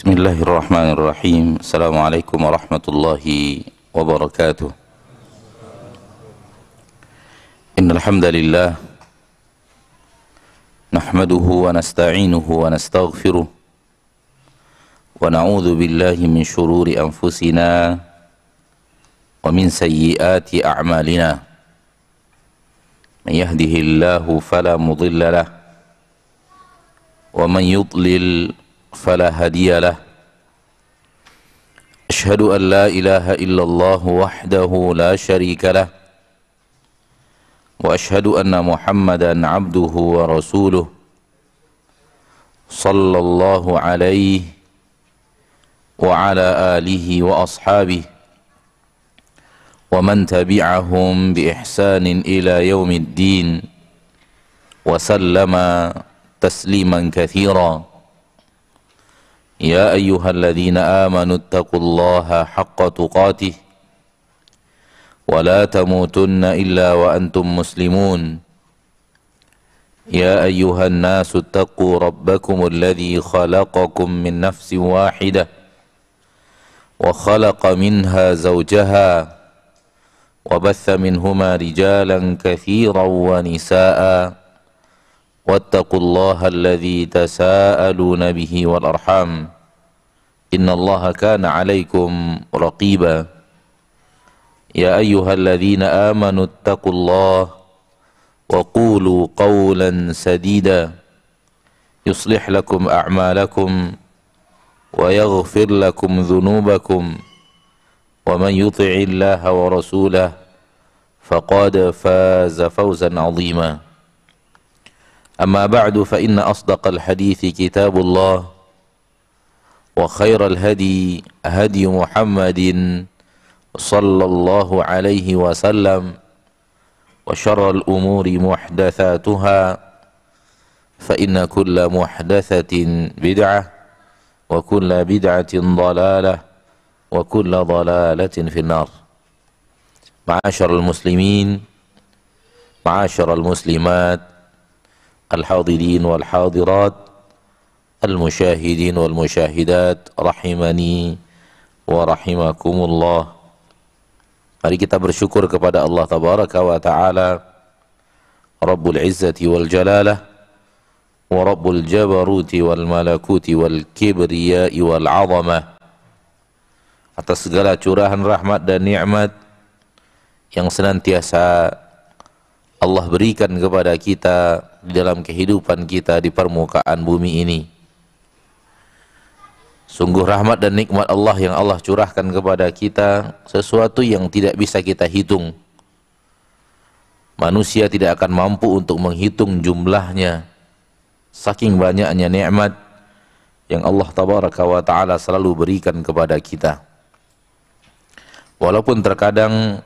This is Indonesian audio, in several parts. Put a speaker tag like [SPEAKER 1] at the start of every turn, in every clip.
[SPEAKER 1] Bismillahirrahmanirrahim. Assalamualaikum warahmatullahi wabarakatuh. Innal hamdalillah nahmaduhu wa nasta'inuhu wa nastaghfiruh wa na'udzu billahi min shururi anfusina wa min sayyiati a'malina. Man yahdihillahu fala mudilla lahu wa man yudlil فلا هادي له أشهد أن لا إله إلا الله وحده لا شريك له وأشهد أن محمدا عبده ورسوله صلى الله عليه وعلى آله وأصحابه ومن تبعهم بإحسان إلى يوم الدين وسلم تسليما كثيرا. يا أيها الذين آمنوا اتقوا الله حق تقاته ولا تموتن إلا وأنتم مسلمون. يا أيها الناس اتقوا ربكم الذي خلقكم من نفس واحدة وخلق منها زوجها وبث منهما رجالا كثيرا ونساء واتقوا الله الذي تساءلون به والأرحام إن الله كان عليكم رقيبا. يا أيها الذين آمنوا اتقوا الله وقولوا قولا سديدا يصلح لكم أعمالكم ويغفر لكم ذنوبكم ومن يطع الله ورسوله فقد فاز فوزا عظيما. أما بعد فإن أصدق الحديث كتاب الله وخير الهدي هدي محمد صلى الله عليه وسلم وشر الأمور محدثاتها فإن كل محدثة بدعة وكل بدعة ضلالة وكل ضلالة في النار. معاشر المسلمين معاشر المسلمات الحاضرين والحاضرات المشاهدين والمشاهدات rahimani wa rahimakumullah. Mari kita bersyukur kepada Allah tabaraka wa ta'ala, Rabbul Izzati wal Jalalah wa Rabbul Jabaruti wal Malakuti wal Kibriyai wal Azamah, atas segala curahan rahmat dan nikmat yang senantiasa Allah berikan kepada kita di dalam kehidupan kita di permukaan bumi ini. Sungguh rahmat dan nikmat Allah yang Allah curahkan kepada kita sesuatu yang tidak bisa kita hitung. Manusia tidak akan mampu untuk menghitung jumlahnya, saking banyaknya nikmat yang Allah tabaraka wa ta'ala selalu berikan kepada kita. Walaupun terkadang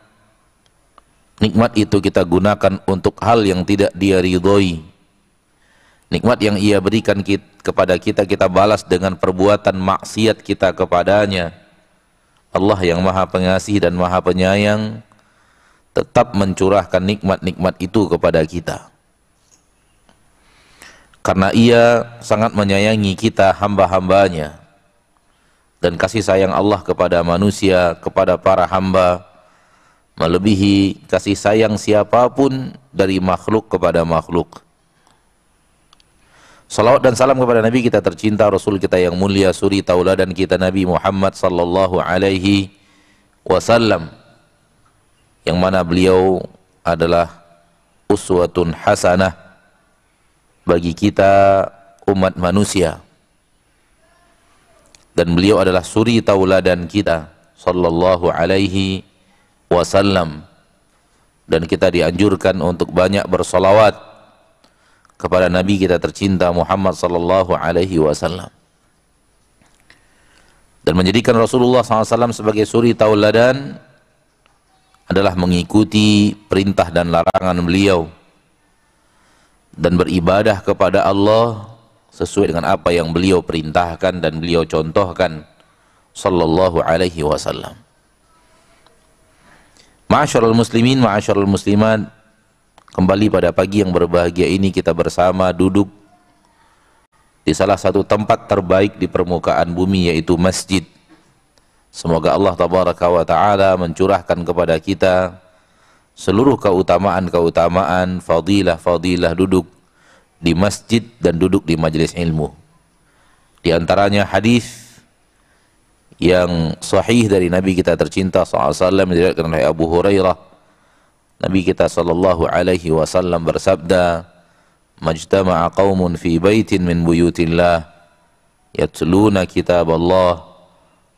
[SPEAKER 1] nikmat itu kita gunakan untuk hal yang tidak Dia ridhoi. Nikmat yang Ia berikan kepada kita, kita balas dengan perbuatan maksiat kita kepadanya. Allah yang Maha Pengasih dan Maha Penyayang tetap mencurahkan nikmat-nikmat itu kepada kita. Karena Ia sangat menyayangi kita, hamba-hambanya. Dan kasih sayang Allah kepada manusia, kepada para hamba, melebihi kasih sayang siapapun dari makhluk kepada makhluk. Salawat dan salam kepada Nabi kita tercinta, Rasul kita yang mulia, suri tauladan kita Nabi Muhammad sallallahu alaihi wasallam, yang mana beliau adalah uswatun hasanah bagi kita umat manusia, dan beliau adalah suri tauladan kita sallallahu alaihi wasallam. Dan kita dianjurkan untuk banyak bersolawat kepada Nabi kita tercinta Muhammad sallallahu alaihi wasallam, dan menjadikan Rasulullah SAW sebagai suri tauladan adalah mengikuti perintah dan larangan beliau dan beribadah kepada Allah sesuai dengan apa yang beliau perintahkan dan beliau contohkan sallallahu alaihi wasallam. Ma'asyiral muslimin, ma'asyiral muslimat, kembali pada pagi yang berbahagia ini kita bersama duduk di salah satu tempat terbaik di permukaan bumi, yaitu masjid. Semoga Allah tabaraka wa ta'ala mencurahkan kepada kita seluruh keutamaan-keutamaan, fadilah-fadilah duduk di masjid dan duduk di majelis ilmu. Di antaranya hadis yang sahih dari Nabi kita tercinta SAW diriwayatkan oleh Abu Hurairah. Nabi kita sallallahu alaihi wasallam bersabda, "Majtama'a qaumun fi baitin min buyutillah yatluna kitab Allah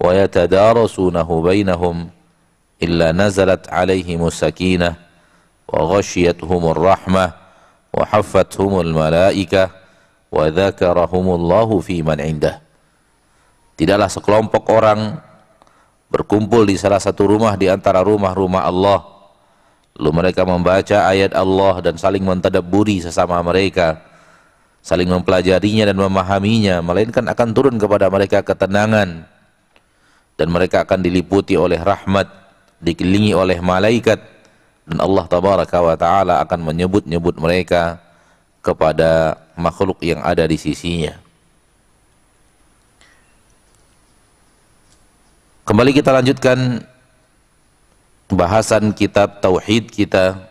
[SPEAKER 1] wa yatadarasunahu bainahum illa nazalat alaihimus sakinah wa ghashiyatuhumur rahmah wa haffathumul malaikah wa dzakarahumullahu fi man indah." Tidaklah sekelompok orang berkumpul di salah satu rumah di antara rumah-rumah Allah, lalu mereka membaca ayat Allah dan saling mentadabburi sesama mereka, saling mempelajarinya dan memahaminya, melainkan akan turun kepada mereka ketenangan, dan mereka akan diliputi oleh rahmat, dikelilingi oleh malaikat, dan Allah tabaraka wa ta'ala akan menyebut-nyebut mereka kepada makhluk yang ada di sisinya. Kembali kita lanjutkan bahasan kitab Tauhid kita,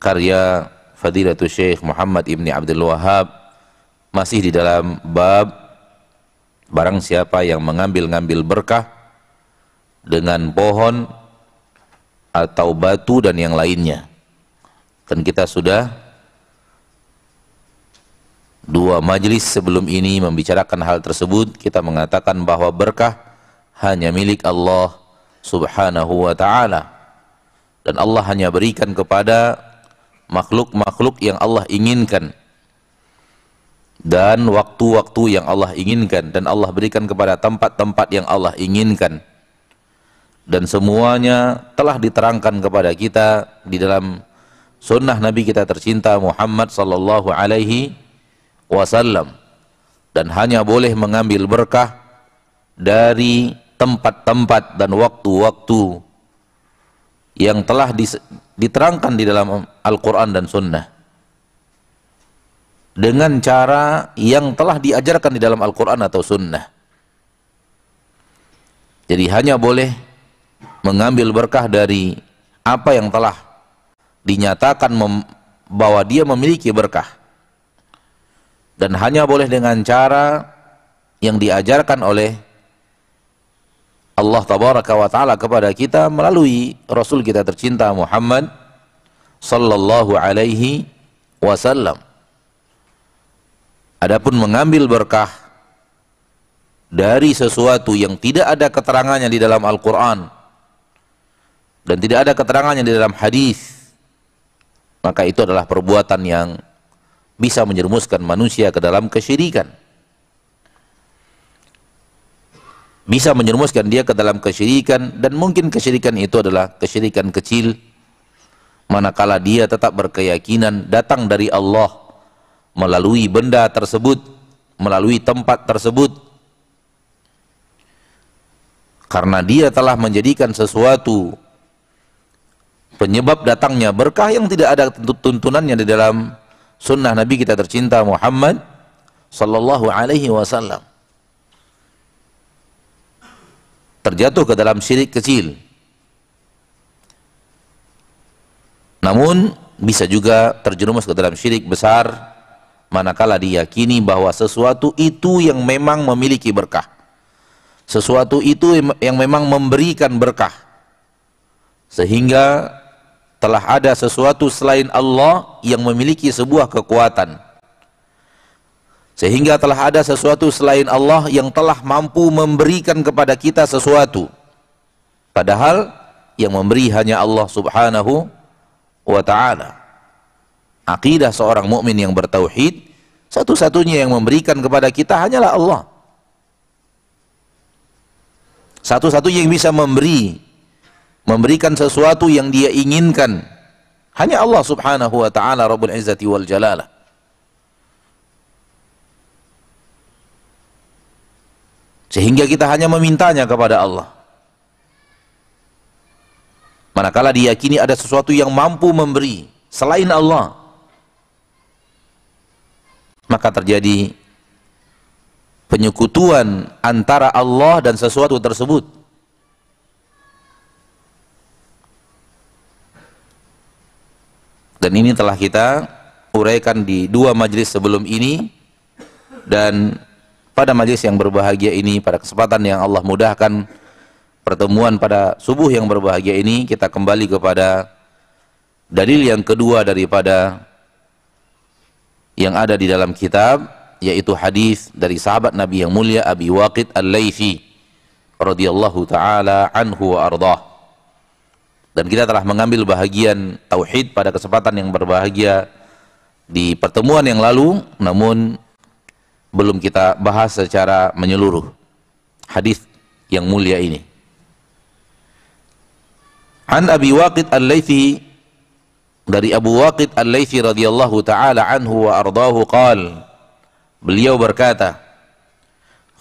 [SPEAKER 1] karya Fadilatul Syekh Muhammad Ibni Abdul Wahhab, masih di dalam bab barang siapa yang mengambil-ngambil berkah dengan pohon atau batu dan yang lainnya. Dan kita sudah 2 majelis sebelum ini membicarakan hal tersebut. Kita mengatakan bahwa berkah hanya milik Allah subhanahu wa ta'ala, dan Allah hanya berikan kepada makhluk-makhluk yang Allah inginkan dan waktu-waktu yang Allah inginkan, dan Allah berikan kepada tempat-tempat yang Allah inginkan, dan semuanya telah diterangkan kepada kita di dalam sunnah Nabi kita tercinta Muhammad sallallahu alaihi wasallam. Dan hanya boleh mengambil berkah dari tempat-tempat dan waktu-waktu yang telah diterangkan di dalam Al-Quran dan Sunnah, dengan cara yang telah diajarkan di dalam Al-Quran atau Sunnah. Jadi hanya boleh mengambil berkah dari apa yang telah dinyatakan bahwa dia memiliki berkah, dan hanya boleh dengan cara yang diajarkan oleh Allah tabaraka wa ta'ala kepada kita melalui Rasul kita tercinta Muhammad sallallahu alaihi wasallam. Adapun mengambil berkah dari sesuatu yang tidak ada keterangannya di dalam Al-Quran dan tidak ada keterangannya di dalam hadis, maka itu adalah perbuatan yang bisa menjerumuskan manusia ke dalam kesyirikan. Bisa menjerumuskan dia ke dalam kesyirikan, dan mungkin kesyirikan itu adalah kesyirikan kecil manakala dia tetap berkeyakinan datang dari Allah melalui benda tersebut, melalui tempat tersebut, karena dia telah menjadikan sesuatu penyebab datangnya berkah yang tidak ada tuntunannya di dalam sunnah Nabi kita tercinta Muhammad sallallahu alaihi wasallam. Terjatuh ke dalam syirik kecil. Namun bisa juga terjerumus ke dalam syirik besar manakala diyakini bahwa sesuatu itu yang memang memiliki berkah, sesuatu itu yang memang memberikan berkah, sehingga telah ada sesuatu selain Allah yang memiliki sebuah kekuatan, sehingga telah ada sesuatu selain Allah yang telah mampu memberikan kepada kita sesuatu, padahal yang memberi hanya Allah subhanahu wa ta'ala. Aqidah seorang mukmin yang bertauhid, satu-satunya yang memberikan kepada kita hanyalah Allah. Satu-satunya yang bisa memberikan sesuatu yang dia inginkan hanya Allah subhanahu wa ta'ala, Rabbul Izzati wal Jalalah. Sehingga kita hanya memintanya kepada Allah. Manakala diyakini ada sesuatu yang mampu memberi selain Allah, maka terjadi penyekutuan antara Allah dan sesuatu tersebut. Dan ini telah kita uraikan di 2 majelis sebelum ini, dan pada majelis yang berbahagia ini, pada kesempatan yang Allah mudahkan pertemuan pada subuh yang berbahagia ini, kita kembali kepada dalil yang kedua daripada yang ada di dalam kitab, yaitu hadis dari sahabat Nabi yang mulia Abi Waqid Al-Laythi radhiyallahu taala anhu wa ardhah. Dan kita telah mengambil bahagian tauhid pada kesempatan yang berbahagia di pertemuan yang lalu, namun belum kita bahas secara menyeluruh hadis yang mulia ini. An Abi Waqid Al-Laythi, dari Abu Waqid Al-Laythi radhiyallahu taala anhu wa ardhahu qala, beliau berkata,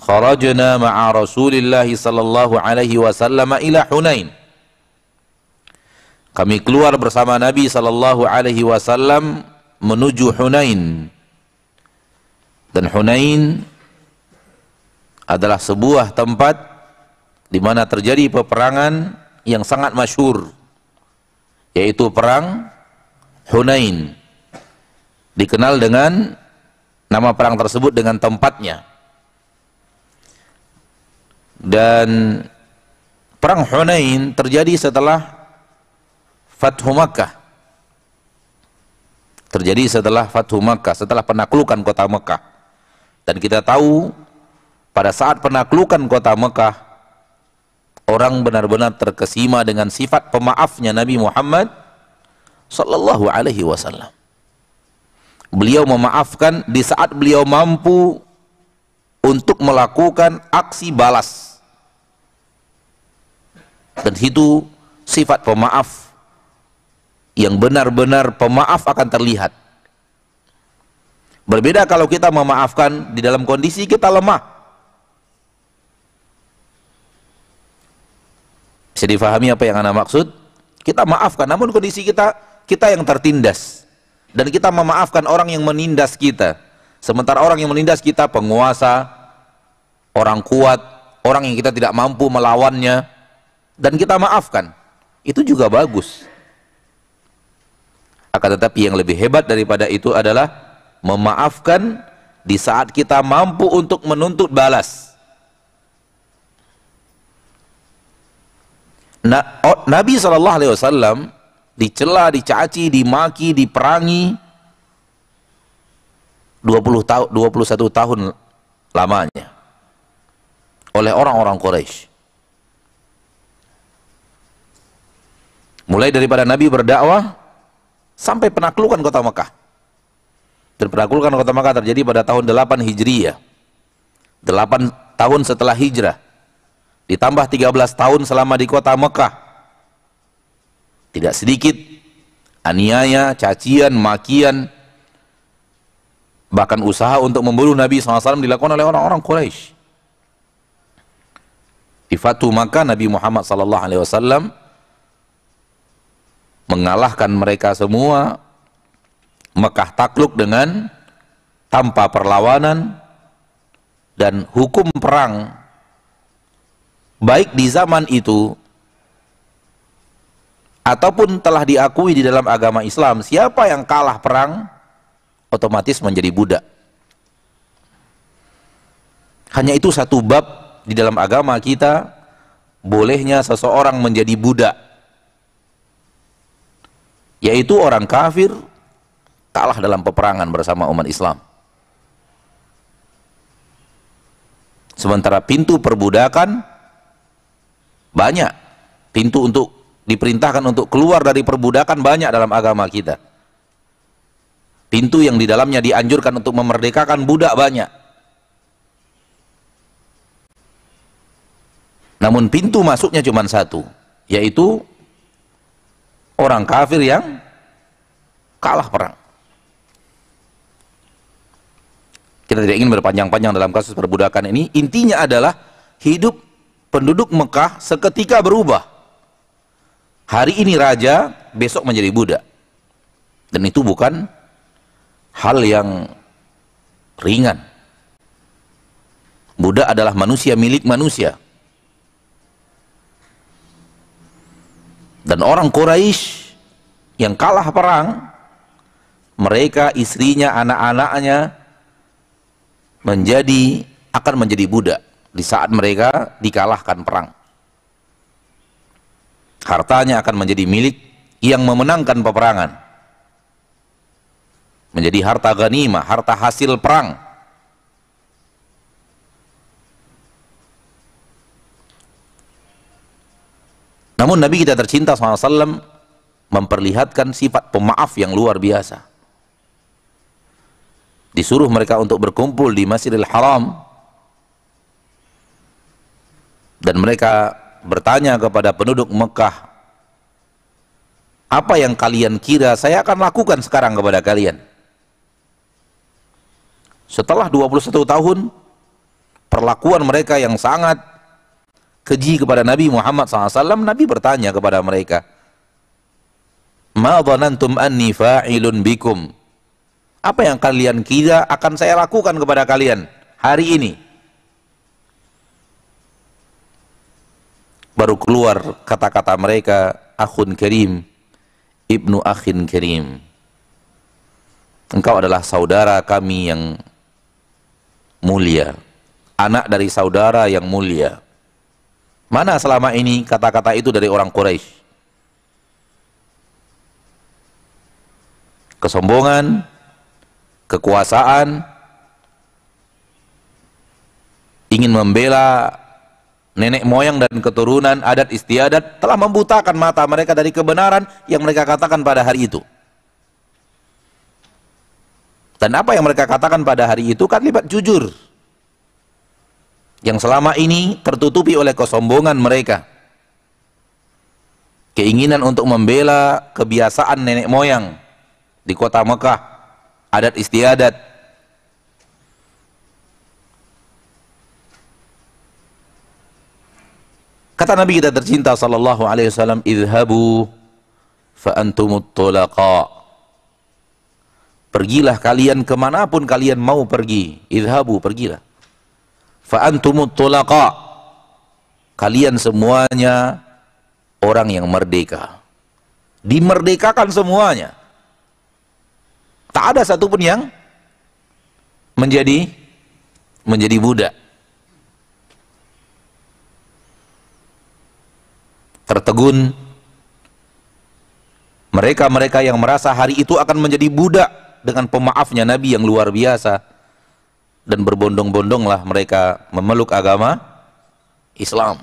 [SPEAKER 1] kharajna ma'a Rasulillah sallallahu alaihi wasallam ila Hunain. Kami keluar bersama Nabi sallallahu alaihi wasallam menuju Hunain. Dan Hunain adalah sebuah tempat di mana terjadi peperangan yang sangat masyhur, yaitu perang Hunain. Dikenal dengan nama perang tersebut dengan tempatnya. Dan perang Hunain terjadi setelah Fathu Makkah. Terjadi setelah Fathu Makkah, setelah penaklukan kota Makkah. Dan kita tahu pada saat penaklukan kota Makkah, orang benar-benar terkesima dengan sifat pemaafnya Nabi Muhammad sallallahu alaihi wasallam. Beliau memaafkan di saat beliau mampu untuk melakukan aksi balas. Dan itu sifat pemaaf yang benar-benar pemaaf akan terlihat. Berbeda kalau kita memaafkan di dalam kondisi kita lemah. Bisa difahami apa yang Anda maksud? Kita maafkan, namun kondisi kita yang tertindas. Dan kita memaafkan orang yang menindas kita. Sementara orang yang menindas kita penguasa, orang kuat, orang yang kita tidak mampu melawannya, dan kita maafkan. Itu juga bagus. Akan tetapi yang lebih hebat daripada itu adalah memaafkan di saat kita mampu untuk menuntut balas. Nabi SAW dicela, dicaci, dimaki, diperangi 21 tahun lamanya oleh orang-orang Quraisy. Mulai daripada Nabi berdakwah sampai penaklukan kota Makkah. Dan penaklukan kota Makkah terjadi pada tahun 8 Hijriyah. 8 tahun setelah hijrah. Ditambah 13 tahun selama di kota Makkah. Tidak sedikit aniaya, cacian, makian, bahkan usaha untuk membunuh Nabi SAW dilakukan oleh orang-orang Quraisy. Di Fathu Makkah, Nabi Muhammad SAW mengalahkan mereka semua. Mekah takluk dengan tanpa perlawanan, dan hukum perang baik di zaman itu ataupun telah diakui di dalam agama Islam, siapa yang kalah perang otomatis menjadi budak. Hanya itu satu bab di dalam agama kita, bolehnya seseorang menjadi budak, yaitu orang kafir kalah dalam peperangan bersama umat Islam. Sementara pintu perbudakan banyak, pintu untuk diperintahkan untuk keluar dari perbudakan banyak dalam agama kita. Pintu yang di dalamnya dianjurkan untuk memerdekakan budak banyak. Namun pintu masuknya cuma satu, yaitu orang kafir yang kalah perang. Kita tidak ingin berpanjang-panjang dalam kasus perbudakan ini. Intinya adalah hidup penduduk Mekah seketika berubah. Hari ini raja, besok menjadi budak. Dan itu bukan hal yang ringan. Budak adalah manusia milik manusia. Dan orang Quraisy yang kalah perang, mereka, istrinya, anak-anaknya akan menjadi budak di saat mereka dikalahkan perang. Hartanya akan menjadi milik yang memenangkan peperangan, menjadi harta ghanimah, harta hasil perang. Namun Nabi kita tercinta SAW memperlihatkan sifat pemaaf yang luar biasa. Disuruh mereka untuk berkumpul di Masjidil Haram, dan mereka bertanya kepada penduduk Mekah, apa yang kalian kira saya akan lakukan sekarang kepada kalian? Setelah 21 tahun perlakuan mereka yang sangat keji kepada Nabi Muhammad SAW, Nabi bertanya kepada mereka, ma dhanantum anni fa'ilun bikum, apa yang kalian kira akan saya lakukan kepada kalian hari ini? Baru keluar kata-kata mereka, akhun karim, ibnu akhin karim, engkau adalah saudara kami yang mulia, anak dari saudara yang mulia. Mana selama ini kata-kata itu dari orang Quraisy? Kesombongan, kekuasaan, ingin membela nenek moyang dan keturunan, adat istiadat, telah membutakan mata mereka dari kebenaran yang mereka katakan pada hari itu. Dan apa yang mereka katakan pada hari itu kalimat jujur, yang selama ini tertutupi oleh kesombongan mereka, keinginan untuk membela kebiasaan nenek moyang di kota Mekah, adat istiadat. Kata Nabi kita tercinta sallallahu alaihi wasallam, idhabu fa antumut tulaqa, pergilah kalian kemanapun kalian mau pergi. Idhabu, pergilah. Fa antumut tulaqa, kalian semuanya orang yang merdeka, dimerdekakan semuanya, tak ada satupun yang menjadi budak. Tertegun mereka-mereka yang merasa hari itu akan menjadi budak dengan pemaafnya Nabi yang luar biasa, dan berbondong-bondonglah mereka memeluk agama Islam.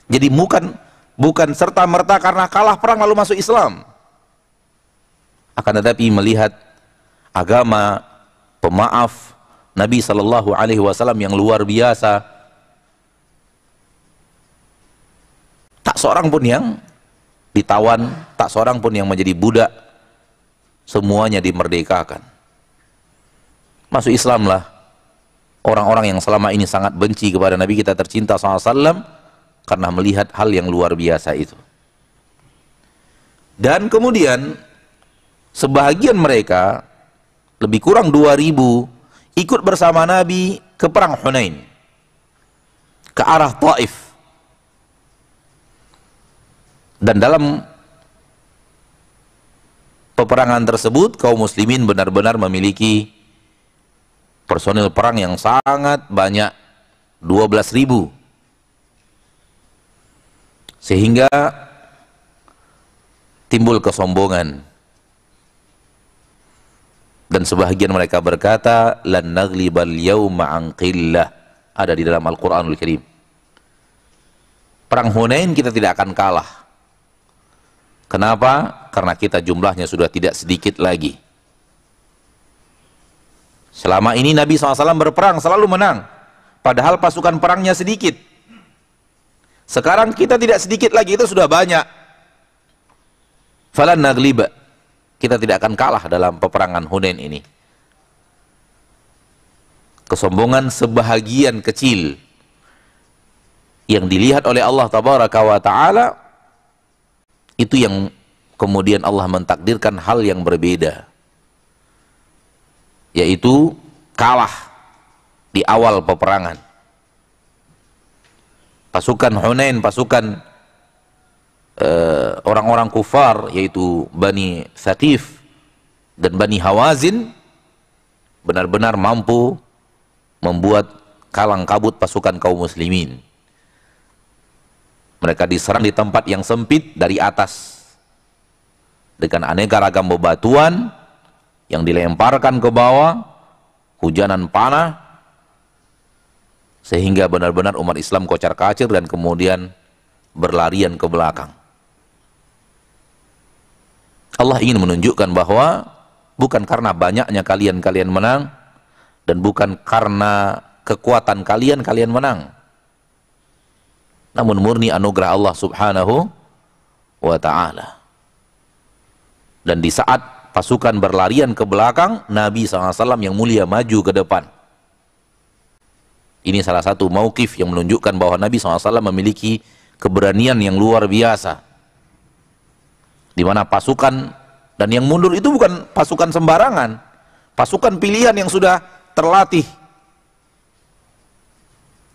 [SPEAKER 1] Jadi bukan serta-merta karena kalah perang lalu masuk Islam, akan tetapi melihat agama pemaaf Nabi Shallallahu Alaihi Wasallam yang luar biasa, tak seorang pun yang ditawan, tak seorang pun yang menjadi budak, semuanya dimerdekakan. Masuk Islamlah orang-orang yang selama ini sangat benci kepada Nabi kita tercinta SAW karena melihat hal yang luar biasa itu. Dan kemudian sebahagian mereka, lebih kurang 2000, ikut bersama Nabi ke perang Hunain, ke arah Taif. Dan dalam peperangan tersebut kaum muslimin benar-benar memiliki personil perang yang sangat banyak, 12.000, sehingga timbul kesombongan, dan sebahagian mereka berkata lan naglibal yauma an qillah, ada di dalam Al-Qur'anul Karim. Perang Hunain kita tidak akan kalah. Kenapa? Karena kita jumlahnya sudah tidak sedikit lagi. Selama ini Nabi SAW berperang selalu menang, padahal pasukan perangnya sedikit. Sekarang kita tidak sedikit lagi, itu sudah banyak. Falan nagliba, kita tidak akan kalah dalam peperangan Hunain ini. Kesombongan sebahagian kecil yang dilihat oleh Allah Tabaraka wa Ta'ala, itu yang kemudian Allah mentakdirkan hal yang berbeda, yaitu kalah di awal peperangan. Pasukan Hunain, pasukan orang-orang kufar yaitu Bani Thaqif dan Bani Hawazin benar-benar mampu membuat kalang kabut pasukan kaum muslimin. Mereka diserang di tempat yang sempit dari atas dengan aneka ragam bebatuan yang dilemparkan ke bawah, hujanan panah, sehingga benar-benar umat Islam kocar-kacir dan kemudian berlarian ke belakang. Allah ingin menunjukkan bahwa bukan karena banyaknya kalian menang, dan bukan karena kekuatan kalian menang, namun murni anugerah Allah subhanahu wa ta'ala. Dan di saat pasukan berlarian ke belakang, Nabi SAW yang mulia maju ke depan. Ini salah satu mauqif yang menunjukkan bahwa Nabi SAW memiliki keberanian yang luar biasa, di mana pasukan dan yang mundur itu bukan pasukan sembarangan, pasukan pilihan yang sudah terlatih,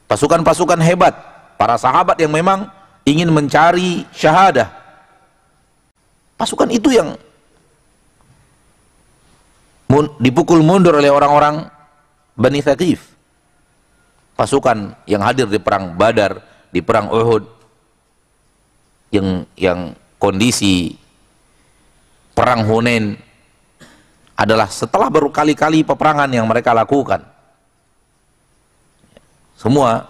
[SPEAKER 1] pasukan-pasukan hebat, para sahabat yang memang ingin mencari syahadah. Pasukan itu yang dipukul mundur oleh orang-orang Bani Thaqif. Pasukan yang hadir di perang Badar, di perang Uhud, yang kondisi perang Hunain adalah setelah berkali-kali peperangan yang mereka lakukan. Semua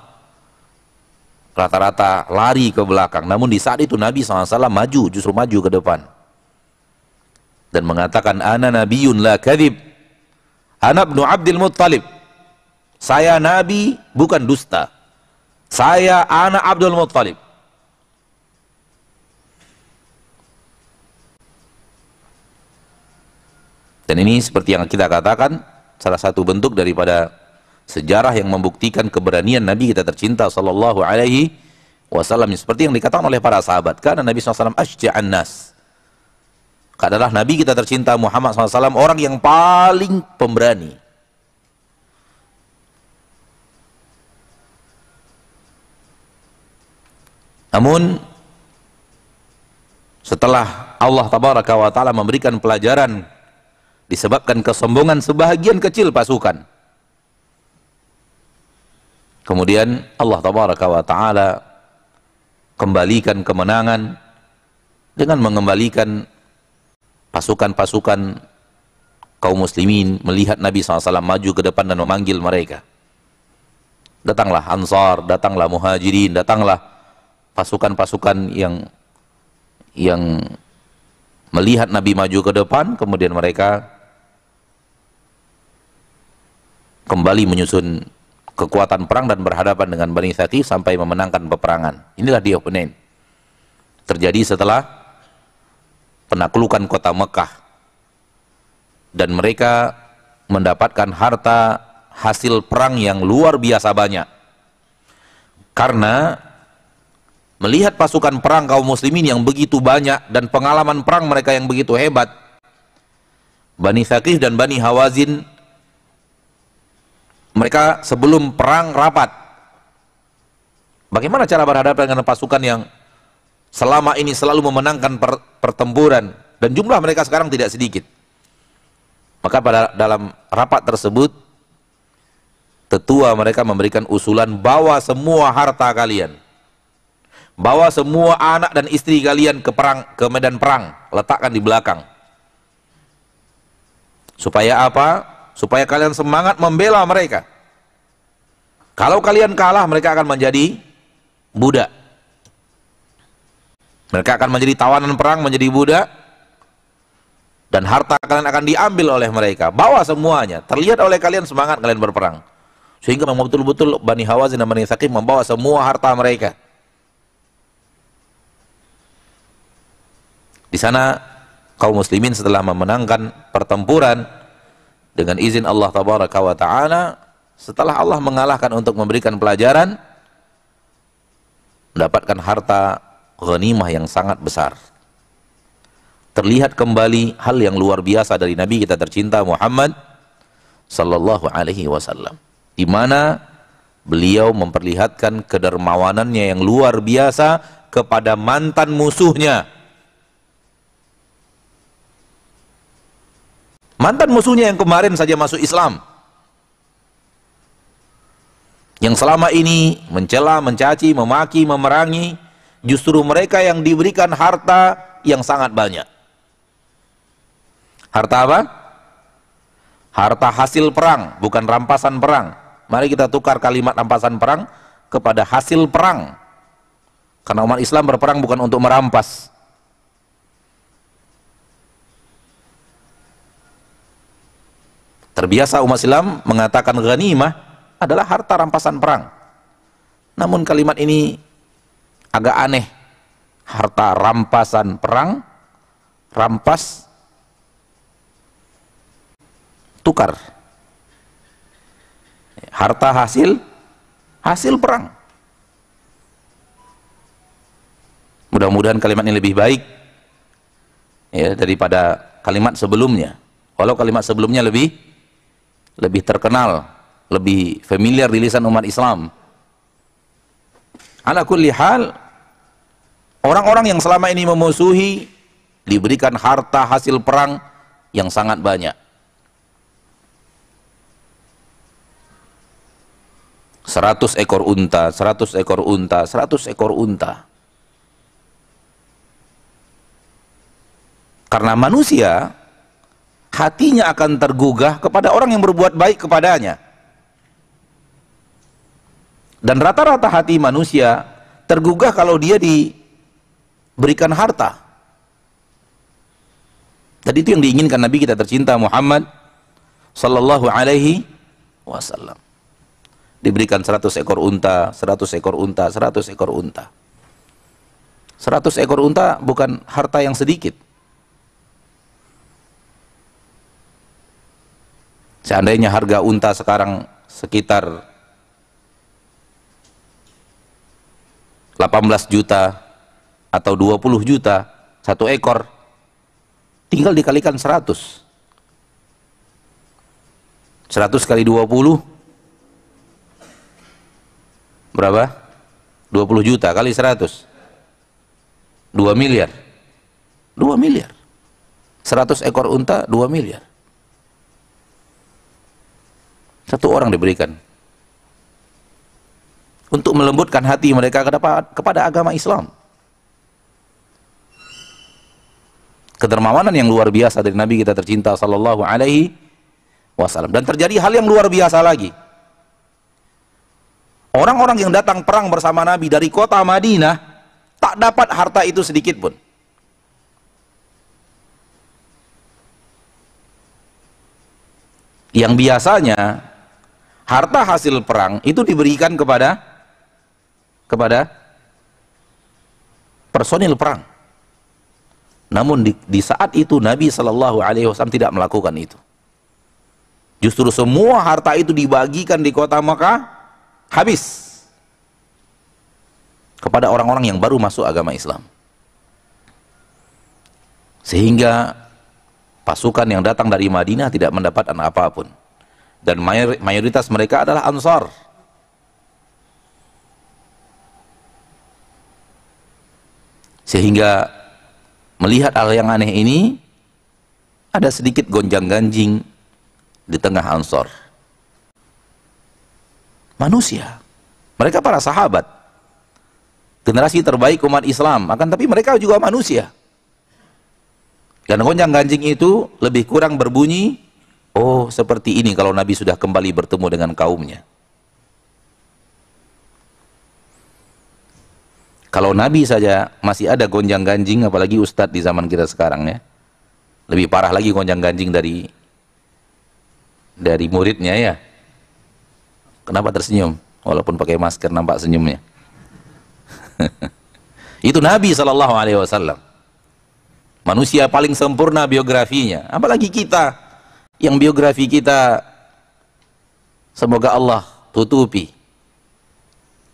[SPEAKER 1] rata-rata lari ke belakang, namun di saat itu Nabi SAW maju, justru maju ke depan dan mengatakan, ana nabiyyun la kadhib, ana ibnu Abdul Muttalib, saya nabi bukan dusta, saya anak Abdul Muttalib. Dan ini seperti yang kita katakan, salah satu bentuk daripada sejarah yang membuktikan keberanian Nabi kita tercinta sallallahu alaihi wasallam, seperti yang dikatakan oleh para sahabat, karena Nabi SAW asyja'an nas, adalah Nabi kita tercinta Muhammad SAW orang yang paling pemberani. Namun setelah Allah tabaraka wa ta'ala memberikan pelajaran disebabkan kesombongan sebahagian kecil pasukan, kemudian Allah tabaraka wa ta'ala kembalikan kemenangan dengan mengembalikan pasukan-pasukan kaum muslimin melihat Nabi SAW maju ke depan dan memanggil mereka. Datanglah Ansar, datanglah Muhajirin, datanglah pasukan-pasukan yang melihat Nabi maju ke depan, kemudian mereka kembali menyusun kekuatan perang dan berhadapan dengan Bani Thaqif sampai memenangkan peperangan. Inilah dia Hunain. Terjadi setelah penaklukan kota Mekah, dan mereka mendapatkan harta hasil perang yang luar biasa banyak. Karena melihat pasukan perang kaum muslimin yang begitu banyak dan pengalaman perang mereka yang begitu hebat, Bani Thaqif dan Bani Hawazin, mereka sebelum perang rapat bagaimana cara berhadapan dengan pasukan yang selama ini selalu memenangkan pertempuran, dan jumlah mereka sekarang tidak sedikit. Maka dalam rapat tersebut, tetua mereka memberikan usulan, bawa semua harta kalian, bawa semua anak dan istri kalian ke medan perang, letakkan di belakang. Supaya apa? Supaya kalian semangat membela mereka. Kalau kalian kalah, mereka akan menjadi budak. Mereka akan menjadi tawanan perang, menjadi budak, dan harta kalian akan diambil oleh mereka. Bawa semuanya, terlihat oleh kalian semangat kalian berperang. Sehingga memang betul-betul Bani Hawazin dan Bani Thaqif membawa semua harta mereka. Di sana kaum muslimin setelah memenangkan pertempuran dengan izin Allah tabaraka wa ta'ala, setelah Allah mengalahkan untuk memberikan pelajaran, mendapatkan harta ghanimah yang sangat besar. Terlihat kembali hal yang luar biasa dari Nabi kita tercinta Muhammad sallallahu alaihi wasallam, di mana beliau memperlihatkan kedermawanannya yang luar biasa kepada mantan musuhnya. Mantan musuhnya yang kemarin saja masuk Islam, yang selama ini mencela, mencaci, memaki, memerangi, justru mereka yang diberikan harta yang sangat banyak. Harta apa? Harta hasil perang, bukan rampasan perang. Mari kita tukar kalimat rampasan perang kepada hasil perang. Karena umat Islam berperang bukan untuk merampas. Terbiasa umat Islam mengatakan ghanimah adalah harta rampasan perang. Namun kalimat ini agak aneh. Harta rampasan perang, rampas, tukar. Harta hasil perang. Mudah-mudahan kalimat ini lebih baik ya daripada kalimat sebelumnya. Walau kalimat sebelumnya lebih terkenal, lebih familiar di lisan umat Islam. Ala kulli hal, orang-orang yang selama ini memusuhi diberikan harta hasil perang yang sangat banyak. 100 ekor unta, 100 ekor unta, 100 ekor unta. Karena manusia hatinya akan tergugah kepada orang yang berbuat baik kepadanya. Dan rata-rata hati manusia tergugah kalau dia diberikan harta. Dan itu yang diinginkan Nabi kita tercinta Muhammad sallallahu alaihi wasallam. Diberikan 100 ekor unta, 100 ekor unta, 100 ekor unta. 100 ekor unta bukan harta yang sedikit. Seandainya harga unta sekarang sekitar 18 juta atau 20 juta satu ekor, tinggal dikalikan 100. 100 kali 20 berapa? 20 juta kali 100 2 miliar. 2 miliar. 100 ekor unta 2 miliar. Satu orang diberikan untuk melembutkan hati mereka kepada agama Islam. Kedermawanan yang luar biasa dari Nabi kita tercinta sallallahu alaihi wasallam. Dan terjadi hal yang luar biasa lagi. Orang-orang yang datang perang bersama Nabi dari kota Madinah tak dapat harta itu sedikit pun. Yang biasanya harta hasil perang itu diberikan kepada personil perang. Namun di saat itu Nabi Shallallahu Alaihi Wasallam tidak melakukan itu. Justru semua harta itu dibagikan di kota Makkah habis kepada orang-orang yang baru masuk agama Islam. Sehingga pasukan yang datang dari Madinah tidak mendapatkan apapun. Dan mayoritas mereka adalah Ansar. Sehingga melihat hal yang aneh ini, ada sedikit gonjang-ganjing di tengah Ansar. Manusia, mereka para sahabat, generasi terbaik umat Islam, akan tapi mereka juga manusia. Dan gonjang-ganjing itu lebih kurang berbunyi, oh seperti ini kalau Nabi sudah kembali bertemu dengan kaumnya. Kalau Nabi saja masih ada gonjang-ganjing, apalagi ustadz di zaman kita sekarang ya. Lebih parah lagi gonjang-ganjing dari muridnya ya. Kenapa tersenyum? Walaupun pakai masker nampak senyumnya. Itu Nabi Shallallahu Alaihi Wasallam. Manusia paling sempurna biografinya. Apalagi kita, yang biografi kita semoga Allah tutupi,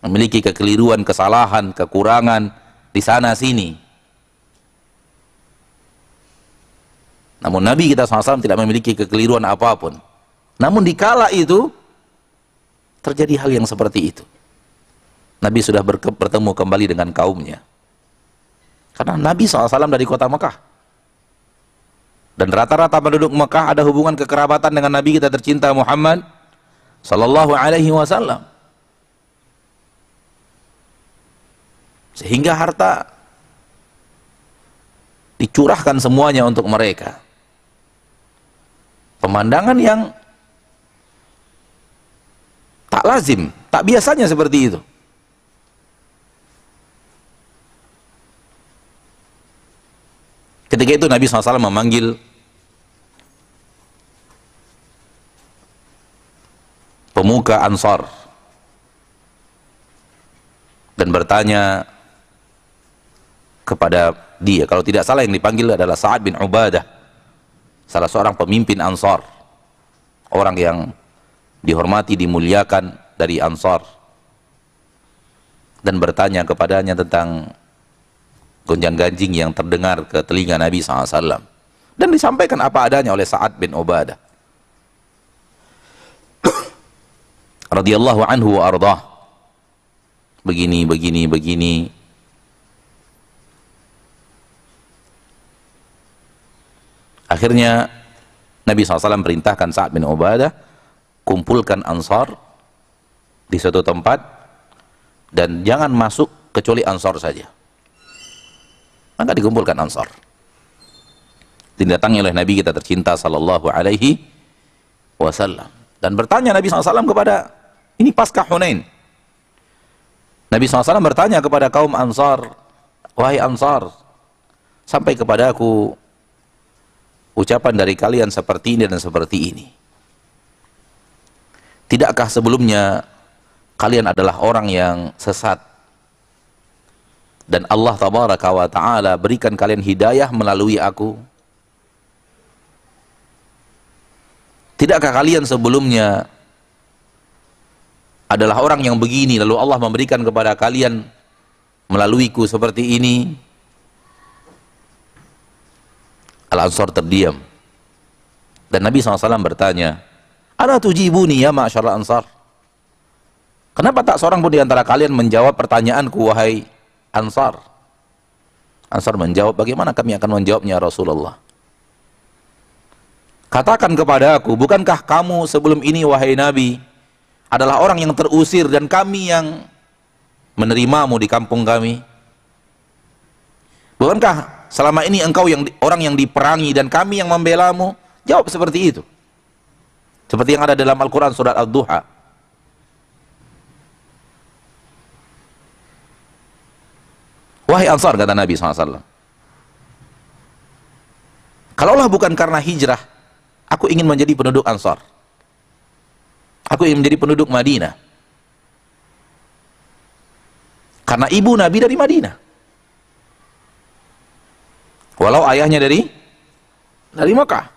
[SPEAKER 1] memiliki kekeliruan, kesalahan, kekurangan di sana sini. Namun Nabi kita SAW tidak memiliki kekeliruan apapun. Namun dikala itu terjadi hal yang seperti itu, Nabi sudah bertemu kembali dengan kaumnya. Karena Nabi SAW dari kota Mekah, dan rata-rata penduduk Mekah ada hubungan kekerabatan dengan Nabi kita tercinta Muhammad Sallallahu Alaihi Wasallam, sehingga harta dicurahkan semuanya untuk mereka. Pemandangan yang tak lazim, tak biasanya seperti itu. Ketika itu Nabi SAW memanggil pemuka Ansar dan bertanya kepada dia. Kalau tidak salah yang dipanggil adalah Sa'ad bin Ubadah, salah seorang pemimpin Ansar, orang yang dihormati, dimuliakan dari Ansar, dan bertanya kepadanya tentang gonjang-ganjing yang terdengar ke telinga Nabi SAW, dan disampaikan apa adanya oleh Sa'ad bin Ubadah radhiyallahu anhu wa ardah. Begini. Akhirnya Nabi SAW perintahkan Sa'ad bin Ubadah, kumpulkan Ansar di suatu tempat dan jangan masuk kecuali Ansar saja. Maka dikumpulkan Ansar, didatangi oleh Nabi kita tercinta Sallallahu Alaihi Wasallam, dan bertanya Nabi SAW kepada, ini pasca Hunain, Nabi SAW bertanya kepada kaum Ansar, wahai Ansar, sampai kepada aku ucapan dari kalian seperti ini dan seperti ini. Tidakkah sebelumnya kalian adalah orang yang sesat, dan Allah Tabaraka wa Ta'ala berikan kalian hidayah melalui aku? Tidakkah kalian sebelumnya adalah orang yang begini, lalu Allah memberikan kepada kalian melaluiku seperti ini? Al-Ansar terdiam, dan Nabi SAW bertanya, "Ala tujibuni ya ma'syarul Ansar?" Kenapa tak seorang pun di antara kalian menjawab pertanyaanku, wahai Ansar? Ansar menjawab, bagaimana kami akan menjawabnya Rasulullah? Katakan kepada aku, bukankah kamu sebelum ini wahai Nabi adalah orang yang terusir dan kami yang menerimamu di kampung kami? Bukankah selama ini engkau orang yang diperangi dan kami yang membelamu? Jawab seperti itu, seperti yang ada dalam Al-Quran surat Ad-Duha. Wahai Ansar, kata Nabi SAW, kalaulah bukan karena hijrah, aku ingin menjadi penduduk Ansar, aku ingin menjadi penduduk Madinah, karena ibu Nabi dari Madinah, walau ayahnya dari Mekah.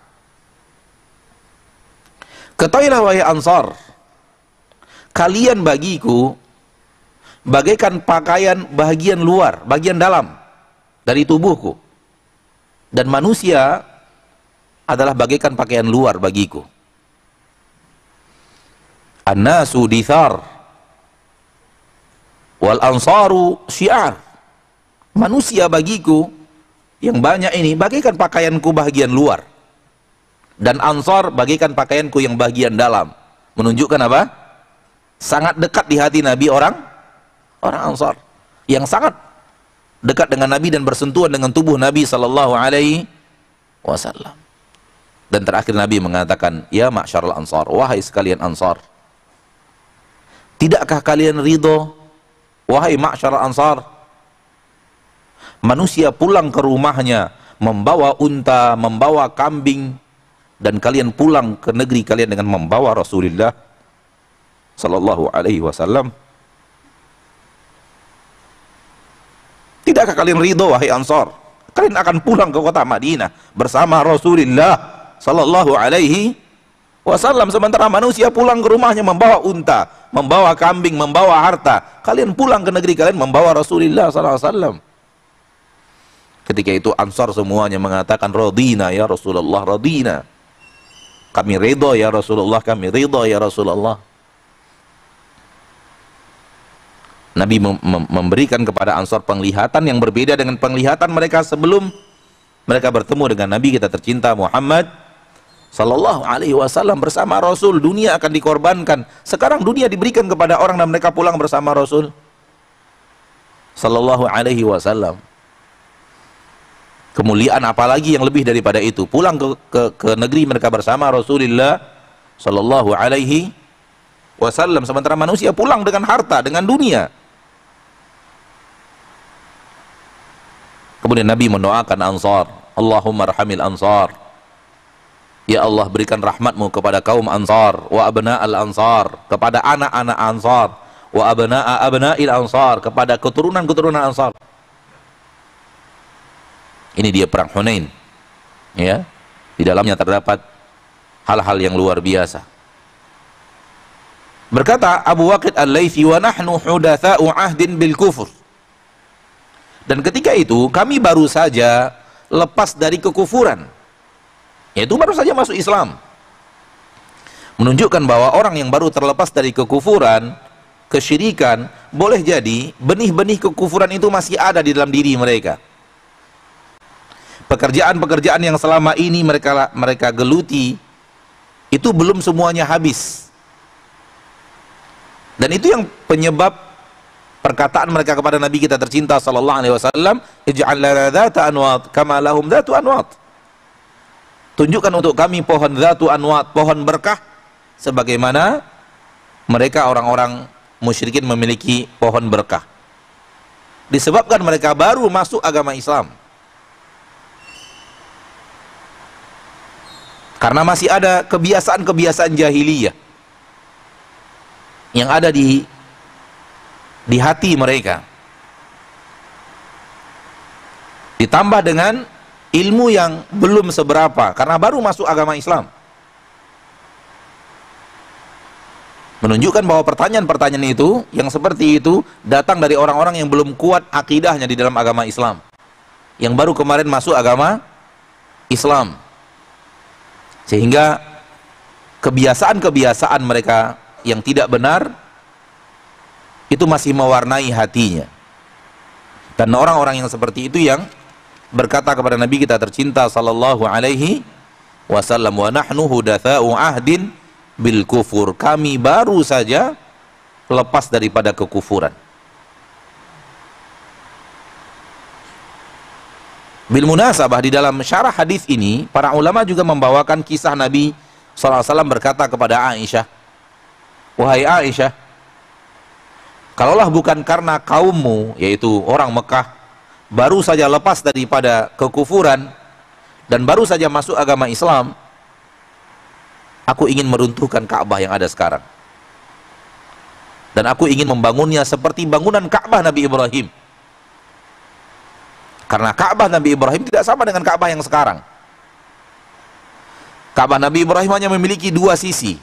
[SPEAKER 1] Ketahuilah wahai Ansar, kalian bagiku bagaikan pakaian bagian luar, bagian dalam dari tubuhku, dan manusia adalah bagaikan pakaian luar bagiku. An-nasu dithar wal ansaru syiar. Manusia bagiku yang banyak ini bagaikan pakaianku bagian luar, dan Ansar bagaikan pakaianku yang bagian dalam. Menunjukkan apa? Sangat dekat di hati Nabi orang Ansar, yang sangat dekat dengan Nabi dan bersentuhan dengan tubuh Nabi Sallallahu Alaihi Wasallam. Dan terakhir Nabi mengatakan, ya ma'syarul Ansar, wahai sekalian Ansar, tidakkah kalian ridho, wahai ma'syarul Ansar, manusia pulang ke rumahnya membawa unta, membawa kambing, dan kalian pulang ke negeri kalian dengan membawa Rasulullah Sallallahu Alaihi Wasallam? Tidakkah kalian ridho wahai Ansar, kalian akan pulang ke kota Madinah bersama Rasulullah Sallallahu Alaihi Wasallam, sementara manusia pulang ke rumahnya membawa unta, membawa kambing, membawa harta. Kalian pulang ke negeri kalian membawa Rasulullah Sallallahu Alaihi Wasallam. Ketika itu Ansar semuanya mengatakan, radina ya Rasulullah, radina. Kami ridho ya Rasulullah, kami ridho ya Rasulullah. Nabi memberikan kepada Ansar penglihatan yang berbeda dengan penglihatan mereka sebelum mereka bertemu dengan Nabi kita tercinta Muhammad sallallahu alaihi wasallam bersama Rasul. Dunia akan dikorbankan. Sekarang dunia diberikan kepada orang dan mereka pulang bersama Rasul sallallahu alaihi wasallam. Kemuliaan apalagi yang lebih daripada itu? Pulang ke negeri mereka bersama Rasulullah sallallahu alaihi wasallam, sementara manusia pulang dengan harta, dengan dunia. Kemudian Nabi mendoakan Ansar, Allahumma arhamil Ansar, ya Allah berikan rahmatmu kepada kaum Ansar, wa abna'al Ansar, kepada anak-anak Ansar, wa abna'il Ansar, kepada keturunan-keturunan Ansar. Ini dia perang Hunain, ya, di dalamnya terdapat hal-hal yang luar biasa. Berkata Abu Waqid Al-Laythi, wa nahnu hudatsa'u ahdin bil kufur, dan ketika itu kami baru saja lepas dari kekufuran, yaitu baru saja masuk Islam. Menunjukkan bahwa orang yang baru terlepas dari kekufuran, kesyirikan, boleh jadi benih-benih kekufuran itu masih ada di dalam diri mereka. Pekerjaan-pekerjaan yang selama ini mereka geluti itu belum semuanya habis. Dan itu yang penyebab perkataan mereka kepada Nabi kita tercinta sallallahu alaihi wasallam, ij'al lana dzata anwat kama lahum dzatu anwat. Tunjukkan untuk kami pohon dzatu anwat, pohon berkah, sebagaimana mereka orang-orang musyrikin memiliki pohon berkah. Disebabkan mereka baru masuk agama Islam. Karena masih ada kebiasaan-kebiasaan jahiliyah yang ada di hati mereka, ditambah dengan ilmu yang belum seberapa karena baru masuk agama Islam. Menunjukkan bahwa pertanyaan-pertanyaan itu yang seperti itu datang dari orang-orang yang belum kuat akidahnya di dalam agama Islam, yang baru kemarin masuk agama Islam, sehingga kebiasaan-kebiasaan mereka yang tidak benar itu masih mewarnai hatinya. Dan orang-orang yang seperti itu yang berkata kepada Nabi kita tercinta sallallahu alaihi wasallam, wa nahnu hudatsa'u ahdin bil kufur, kami baru saja lepas daripada kekufuran. Bil munasabah, di dalam syarah hadis ini para ulama juga membawakan kisah Nabi sallallahu alaihi wasallam berkata kepada Aisyah, wahai Aisyah, kalaulah bukan karena kaummu, yaitu orang Mekah, baru saja lepas daripada kekufuran dan baru saja masuk agama Islam, aku ingin meruntuhkan Ka'bah yang ada sekarang. Dan aku ingin membangunnya seperti bangunan Ka'bah Nabi Ibrahim. Karena Ka'bah Nabi Ibrahim tidak sama dengan Ka'bah yang sekarang. Ka'bah Nabi Ibrahim hanya memiliki dua sisi,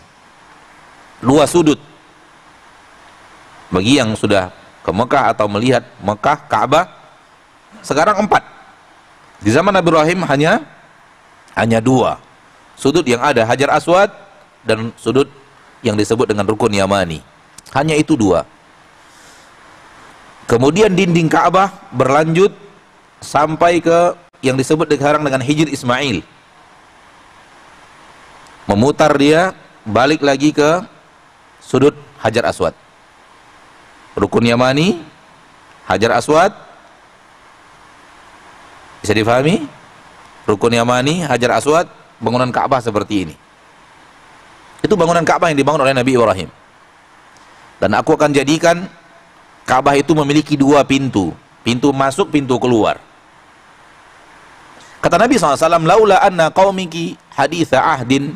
[SPEAKER 1] dua sudut. Bagi yang sudah ke Mekah atau melihat Mekah, Ka'bah sekarang 4. Di zaman Nabi Ibrahim hanya 2 sudut yang ada, Hajar Aswad dan sudut yang disebut dengan Rukun Yamani. Hanya itu 2. Kemudian dinding Ka'bah berlanjut sampai ke yang disebut sekarang dengan Hijr Ismail. Memutar dia balik lagi ke sudut Hajar Aswad. Rukun Yamani, Hajar Aswad, bisa difahami? Rukun Yamani, Hajar Aswad, bangunan Ka'bah seperti ini. Itu bangunan Ka'bah yang dibangun oleh Nabi Ibrahim. Dan aku akan jadikan Ka'bah itu memiliki 2 pintu, pintu masuk, pintu keluar. Kata Nabi SAW, laula anna qaumiki haditha ahdin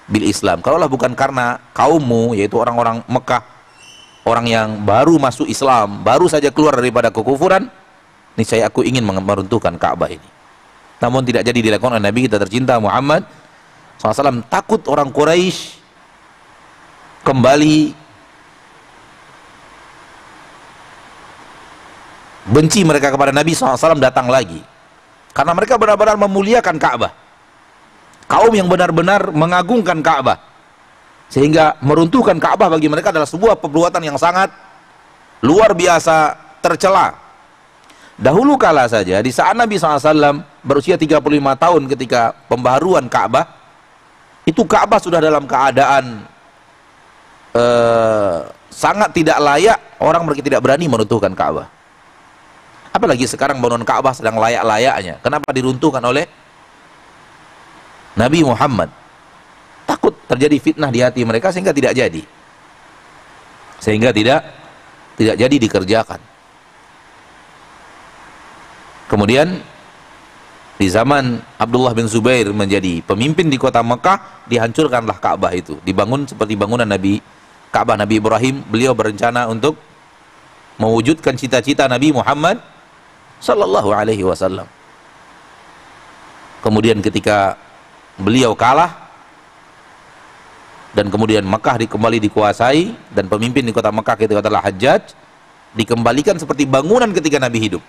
[SPEAKER 1] bil Islam, kalaulah bukan karena kaummu, yaitu orang-orang Mekah, orang yang baru masuk Islam, baru saja keluar daripada kekufuran, niscaya aku ingin meruntuhkan Ka'bah ini. Namun tidak jadi dilakukan oleh Nabi kita tercinta Muhammad SAW. Takut orang Quraisy kembali benci mereka kepada Nabi SAW datang lagi, karena mereka benar-benar memuliakan Ka'bah. kaum yang benar-benar mengagungkan Ka'bah, sehingga meruntuhkan Ka'bah bagi mereka adalah sebuah perbuatan yang sangat luar biasa tercela. Dahulu kala saja, di saat Nabi SAW berusia 35 tahun ketika pembaharuan Ka'bah, itu Ka'bah sudah dalam keadaan sangat tidak layak, orang mereka tidak berani meruntuhkan Ka'bah. Apalagi sekarang bangunan Ka'bah sedang layak-layaknya. Kenapa diruntuhkan oleh Nabi Muhammad? Takut terjadi fitnah di hati mereka sehingga tidak jadi. Sehingga tidak jadi dikerjakan. Kemudian di zaman Abdullah bin Zubair menjadi pemimpin di kota Mekah, dihancurkanlah Ka'bah itu. Dibangun seperti bangunan Ka'bah Nabi Ibrahim. Beliau berencana untuk mewujudkan cita-cita Nabi Muhammad sallallahu alaihi wasallam. Kemudian ketika beliau kalah dan kemudian Mekah kembali dikuasai dan pemimpin di kota Mekah itu adalah Hajjaj, dikembalikan seperti bangunan ketika Nabi hidup.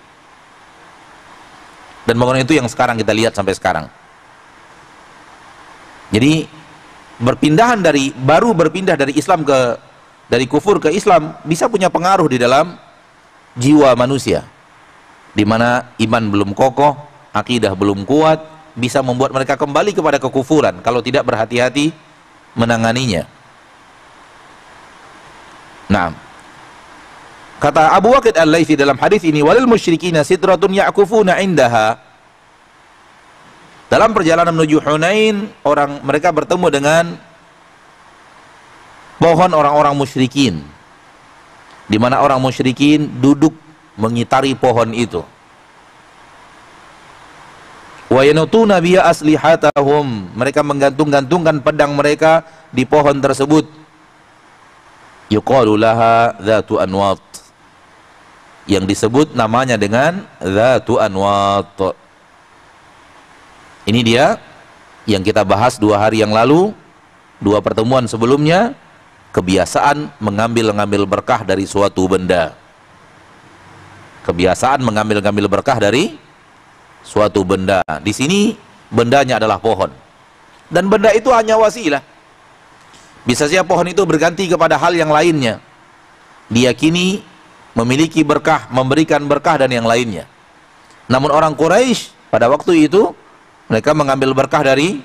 [SPEAKER 1] Dan bangunan itu yang sekarang kita lihat sampai sekarang. Jadi baru berpindah dari dari kufur ke Islam bisa punya pengaruh di dalam jiwa manusia, di mana iman belum kokoh, akidah belum kuat, bisa membuat mereka kembali kepada kekufuran kalau tidak berhati-hati menanganinya. Nah, kata Abu Waqid Al-Laitsi dalam hadis ini, walil musyrikina sidratun ya'kufuna indaha. Dalam perjalanan menuju Hunain, mereka bertemu dengan pohon orang-orang musyrikin, di mana orang musyrikin duduk mengitari pohon itu. Wa yanutuna biha aslihatahum, mereka menggantung-gantungkan pedang mereka di pohon tersebut. Yuqalu laha dzatu anwat, yang disebut namanya dengan dzatu anwat. Ini dia yang kita bahas 2 hari yang lalu, 2 pertemuan sebelumnya, kebiasaan mengambil berkah dari suatu benda. Kebiasaan mengambil berkah dari suatu benda. Di sini bendanya adalah pohon. Dan benda itu hanya wasilah. Bisa saja pohon itu berganti kepada hal yang lainnya. Diyakini memiliki berkah, memberikan berkah dan yang lainnya. Namun orang Quraisy pada waktu itu mereka mengambil berkah dari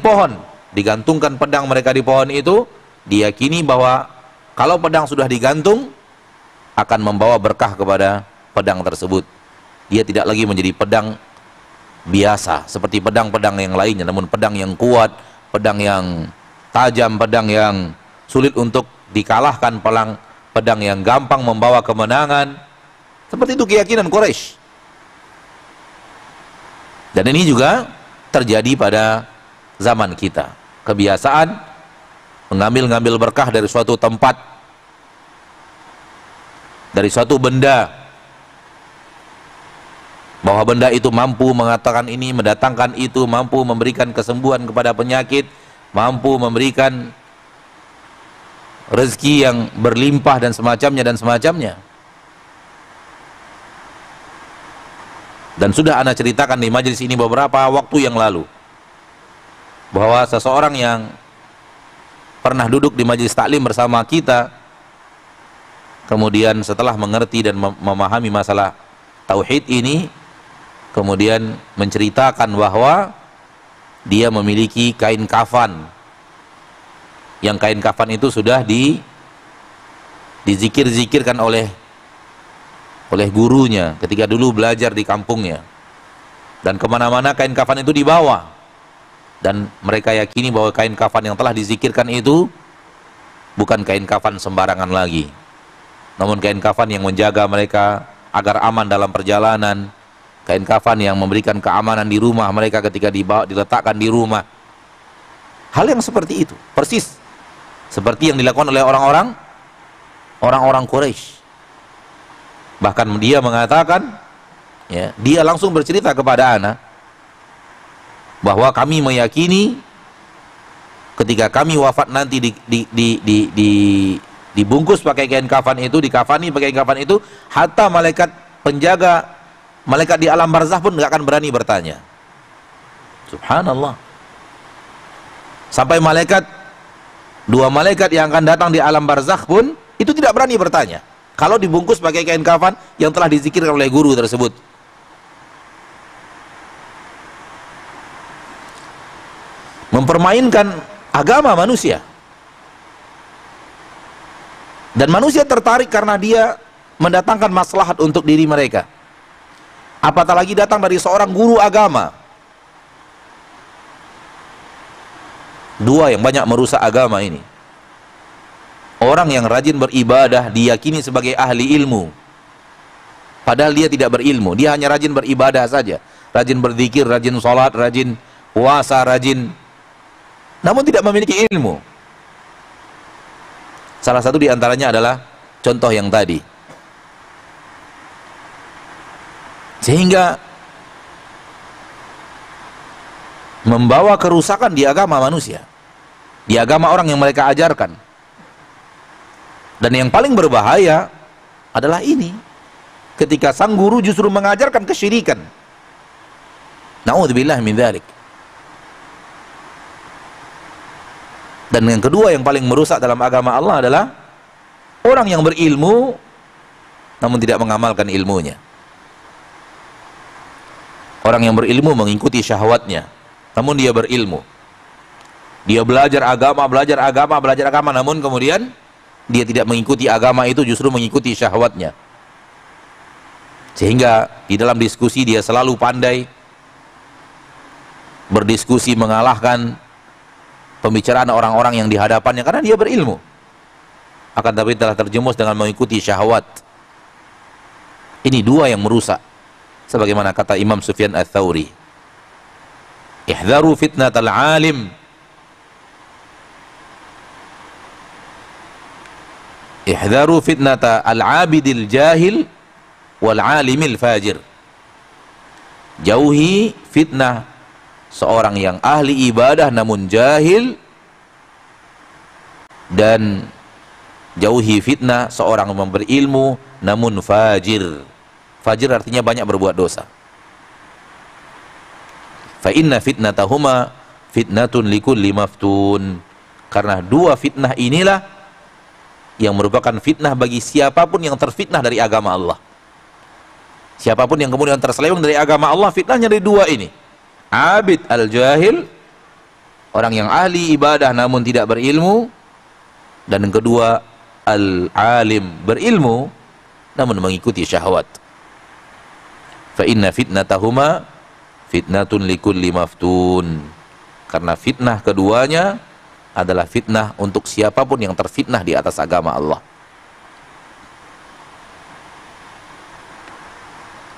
[SPEAKER 1] pohon, digantungkan pedang mereka di pohon itu, diyakini bahwa kalau pedang sudah digantung akan membawa berkah kepada pedang tersebut. Dia tidak lagi menjadi pedang biasa seperti pedang-pedang yang lainnya, namun pedang yang kuat, pedang yang tajam, pedang yang sulit untuk dikalahkan, pedang yang gampang membawa kemenangan. Seperti itu keyakinan Quraisy. Dan ini juga terjadi pada zaman kita. Kebiasaan mengambil berkah dari suatu tempat, dari suatu benda, bahwa benda itu mampu mengatakan ini, mendatangkan itu, mampu memberikan kesembuhan kepada penyakit, mampu memberikan rezeki yang berlimpah dan semacamnya. Dan sudah ana ceritakan di majelis ini beberapa waktu yang lalu, bahwa seseorang yang pernah duduk di majelis taklim bersama kita, kemudian setelah mengerti dan memahami masalah tauhid ini, kemudian menceritakan bahwa dia memiliki kain kafan, yang kain kafan itu sudah dizikir-zikirkan oleh gurunya ketika dulu belajar di kampungnya, dan kemana-mana kain kafan itu dibawa, dan mereka yakini bahwa kain kafan yang telah dizikirkan itu bukan kain kafan sembarangan lagi, namun kain kafan yang menjaga mereka agar aman dalam perjalanan, kain kafan yang memberikan keamanan di rumah mereka ketika diletakkan di rumah. Hal yang seperti itu persis seperti yang dilakukan oleh orang-orang Quraisy. Bahkan dia mengatakan, ya, dia langsung bercerita kepada ana bahwa kami meyakini ketika kami wafat nanti dibungkus pakai kain kafan itu, dikafani pakai kain kafan itu, hatta malaikat penjaga, malaikat di alam barzah pun nggak akan berani bertanya. Subhanallah. Sampai dua malaikat yang akan datang di alam barzakh pun itu tidak berani bertanya kalau dibungkus pakai kain kafan yang telah dizikirkan oleh guru tersebut. Mempermainkan agama manusia. Dan manusia tertarik karena dia mendatangkan maslahat untuk diri mereka. Apatah lagi datang dari seorang guru agama. Dua yang banyak merusak agama ini. Orang yang rajin beribadah diyakini sebagai ahli ilmu, padahal dia tidak berilmu. Dia hanya rajin beribadah saja, rajin berzikir, rajin sholat, rajin puasa, namun tidak memiliki ilmu. Salah satu diantaranya adalah contoh yang tadi. Sehingga membawa kerusakan di agama manusia, di agama orang yang mereka ajarkan. Dan yang paling berbahaya adalah ini, ketika sang guru justru mengajarkan kesyirikan. Na'udzubillah min dzalik. Dan yang kedua yang paling merusak dalam agama Allah adalah orang yang berilmu namun tidak mengamalkan ilmunya. Orang yang berilmu mengikuti syahwatnya, namun dia berilmu. Dia belajar agama, namun kemudian dia tidak mengikuti agama itu, justru mengikuti syahwatnya. Sehingga di dalam diskusi dia selalu pandai berdiskusi, mengalahkan pembicaraan orang-orang yang di hadapannya karena dia berilmu. Akan tapi telah terjemus dengan mengikuti syahwat. Ini dua yang merusak. Sebagaimana kata Imam Sufyan Ats-Tsauri, "Ihdharu fitnatal alim." Ihdharu fitnata al-abidil jahil wal alimil fajir. Jauhi fitnah seorang yang ahli ibadah namun jahil, dan jauhi fitnah seorang yang berilmu namun fajir. Fajir artinya banyak berbuat dosa. Fa inna fitnatahuma fitnatun likulli maftun. Karena dua fitnah inilah yang merupakan fitnah bagi siapapun yang terfitnah dari agama Allah. Siapapun yang kemudian terseleweng dari agama Allah, fitnahnya dari dua ini. Abid al-jahil, orang yang ahli ibadah namun tidak berilmu, dan yang kedua al-alim, berilmu namun mengikuti syahwat. Fa inna fitnatahuma fitnatun likulli maftun. Karena fitnah keduanya adalah fitnah untuk siapapun yang terfitnah di atas agama Allah.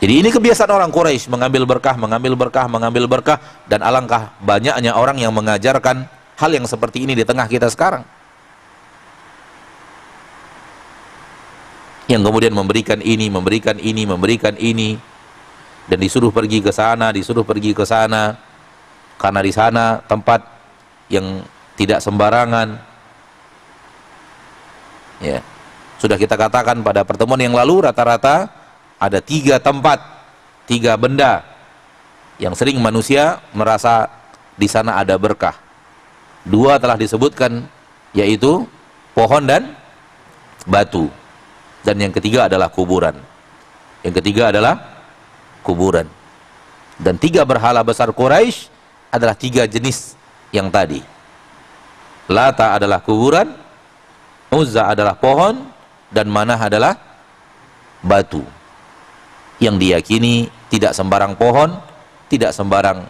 [SPEAKER 1] Jadi ini kebiasaan orang Quraisy, mengambil berkah, dan alangkah banyaknya orang yang mengajarkan hal yang seperti ini di tengah kita sekarang. Yang kemudian memberikan ini, dan disuruh pergi ke sana, karena di sana tempat yang tidak sembarangan. Ya, sudah kita katakan pada pertemuan yang lalu, rata-rata ada 3 tempat, 3 benda yang sering manusia merasa di sana ada berkah. 2 telah disebutkan, yaitu pohon dan batu. Dan yang ketiga adalah kuburan. Dan 3 berhala besar Quraisy adalah 3 jenis yang tadi. Lata adalah kuburan, Uzza adalah pohon, dan Manah adalah batu. Yang diyakini tidak sembarang pohon, tidak sembarang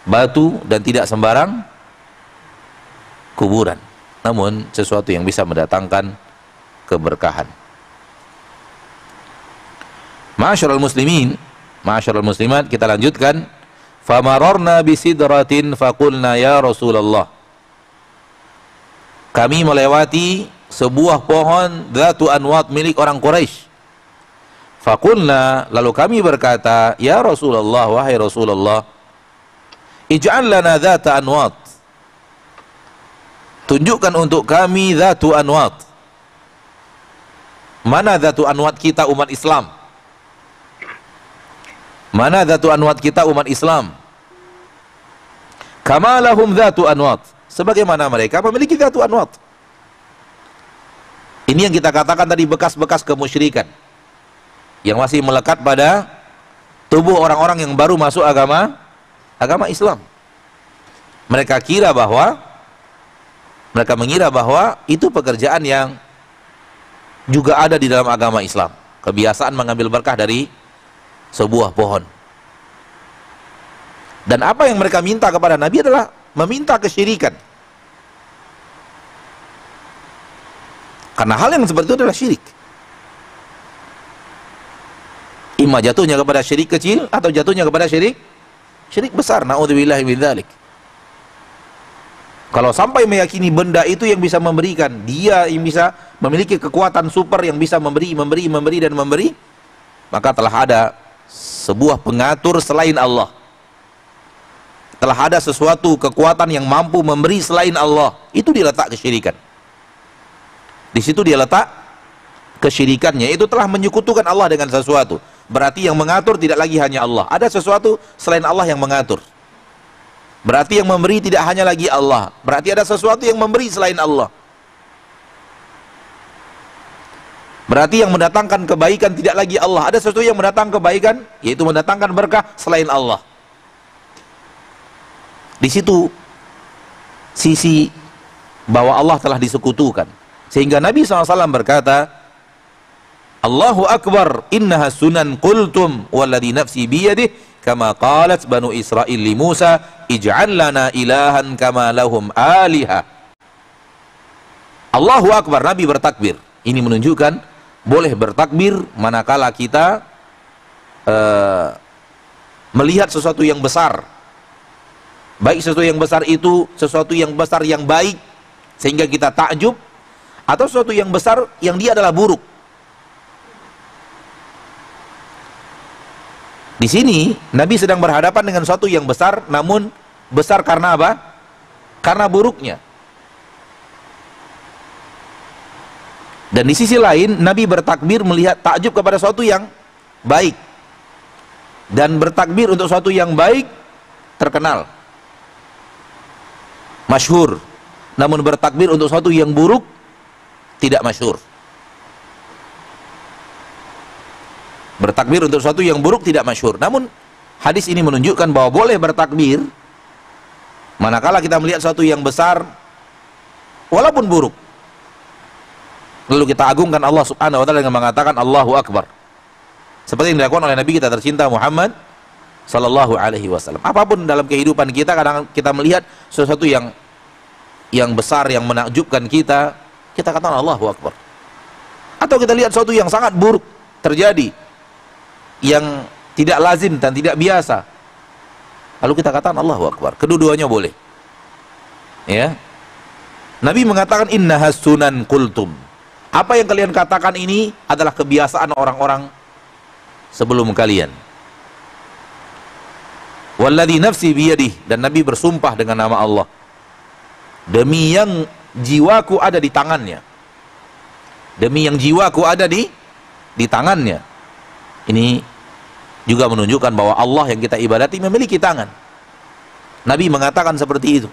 [SPEAKER 1] batu, dan tidak sembarang kuburan, namun sesuatu yang bisa mendatangkan keberkahan. Ma'asyiral muslimin, ma'asyiral muslimat, kita lanjutkan. Famararna bisidratin faqulna ya Rasulullah. Kami melewati sebuah pohon dzatu anwat milik orang Quraisy. Faqulna, lalu kami berkata, ya Rasulullah, wahai Rasulullah, ij'al lana dzata anwat. Tunjukkan untuk kami dzatu anwat. Mana dzatu anwat kita umat Islam? Mana dzatu anwat kita umat Islam? Kama lahum dzatu anwat, sebagaimana mereka memiliki dzatu anwat. Ini yang kita katakan tadi, bekas-bekas kemusyrikan yang masih melekat pada tubuh orang-orang yang baru masuk agama Islam. Mereka mengira bahwa itu pekerjaan yang juga ada di dalam agama Islam. Kebiasaan mengambil berkah dari sebuah pohon. Dan apa yang mereka minta kepada Nabi adalah meminta kesyirikan. Karena hal yang seperti itu adalah syirik. Imma jatuhnya kepada syirik kecil atau jatuhnya kepada syirik besar. Na'udzubillahi min dzalik. Kalau sampai meyakini benda itu yang bisa memberikan, dia yang bisa memiliki kekuatan super yang bisa memberi, maka telah ada sebuah pengatur selain Allah. Telah ada sesuatu kekuatan yang mampu memberi selain Allah. Itu dia letak kesyirikan. Di situ dia letak kesyirikannya. Itu telah menyekutukan Allah dengan sesuatu. Berarti yang mengatur tidak lagi hanya Allah. Ada sesuatu selain Allah yang mengatur. Berarti yang memberi tidak hanya lagi Allah. Berarti ada sesuatu yang memberi selain Allah. Berarti yang mendatangkan kebaikan tidak lagi Allah. Ada sesuatu yang mendatangkan kebaikan, yaitu mendatangkan berkah selain Allah. Di situ sisi bahwa Allah telah disekutukan. Sehingga Nabi SAW berkata, Allahu Akbar, innaha sunan qultum walladhi nafsi biyadih, kama qalat banu Israel li Musa, ij'al lana ilahan kama lahum aliha. Allahu Akbar, Nabi bertakbir. Ini menunjukkan boleh bertakbir manakala kita melihat sesuatu yang besar. Baik sesuatu yang besar itu sesuatu yang besar yang baik sehingga kita takjub, atau sesuatu yang besar yang dia adalah buruk. Di sini Nabi sedang berhadapan dengan sesuatu yang besar, namun besar karena apa? Karena buruknya. Dan di sisi lain Nabi bertakbir melihat takjub kepada sesuatu yang baik. Dan bertakbir untuk sesuatu yang baik terkenal, masyhur. Namun bertakbir untuk sesuatu yang buruk tidak masyhur. Bertakbir untuk sesuatu yang buruk tidak masyhur. Namun hadis ini menunjukkan bahwa boleh bertakbir manakala kita melihat sesuatu yang besar walaupun buruk. Lalu kita agungkan Allah Subhanahu wa taala dengan mengatakan Allahu Akbar. Seperti yang dilakukan oleh Nabi kita tercinta Muhammad sallallahu alaihi wasallam. Apapun dalam kehidupan kita, kadang kita melihat sesuatu yang besar, yang menakjubkan kita, kita katakan Allahu Akbar. Atau kita lihat sesuatu yang sangat buruk terjadi, yang tidak lazim dan tidak biasa, lalu kita katakan Allahu Akbar. Kedua-duanya boleh. Ya. Nabi mengatakan innahas sunan qultum. Apa yang kalian katakan ini adalah kebiasaan orang-orang sebelum kalian. Walladzi nafsi biyadih, dan Nabi bersumpah dengan nama Allah, demi yang jiwaku ada di tangannya. Demi yang jiwaku ada di tangannya. Ini juga menunjukkan bahwa Allah yang kita ibadati memiliki tangan. Nabi mengatakan seperti itu.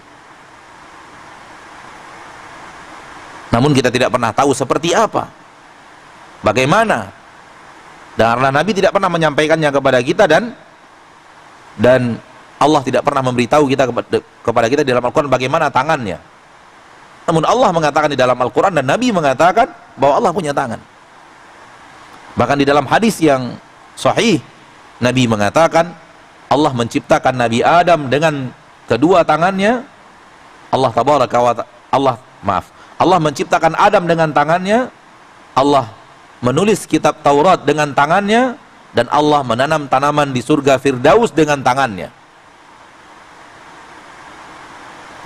[SPEAKER 1] Namun kita tidak pernah tahu seperti apa, bagaimana. Dan karena Nabi tidak pernah menyampaikannya kepada kita, dan Allah tidak pernah memberitahu kita kepada kita di dalam Al-Quran bagaimana tangannya. Namun Allah mengatakan di dalam Al-Quran, dan Nabi mengatakan bahwa Allah punya tangan. Bahkan di dalam hadis yang sahih, Nabi mengatakan Allah menciptakan Nabi Adam dengan kedua tangannya. Allah menciptakan Adam dengan tangannya. Allah menulis kitab Taurat dengan tangannya, dan Allah menanam tanaman di surga Firdaus dengan tangannya.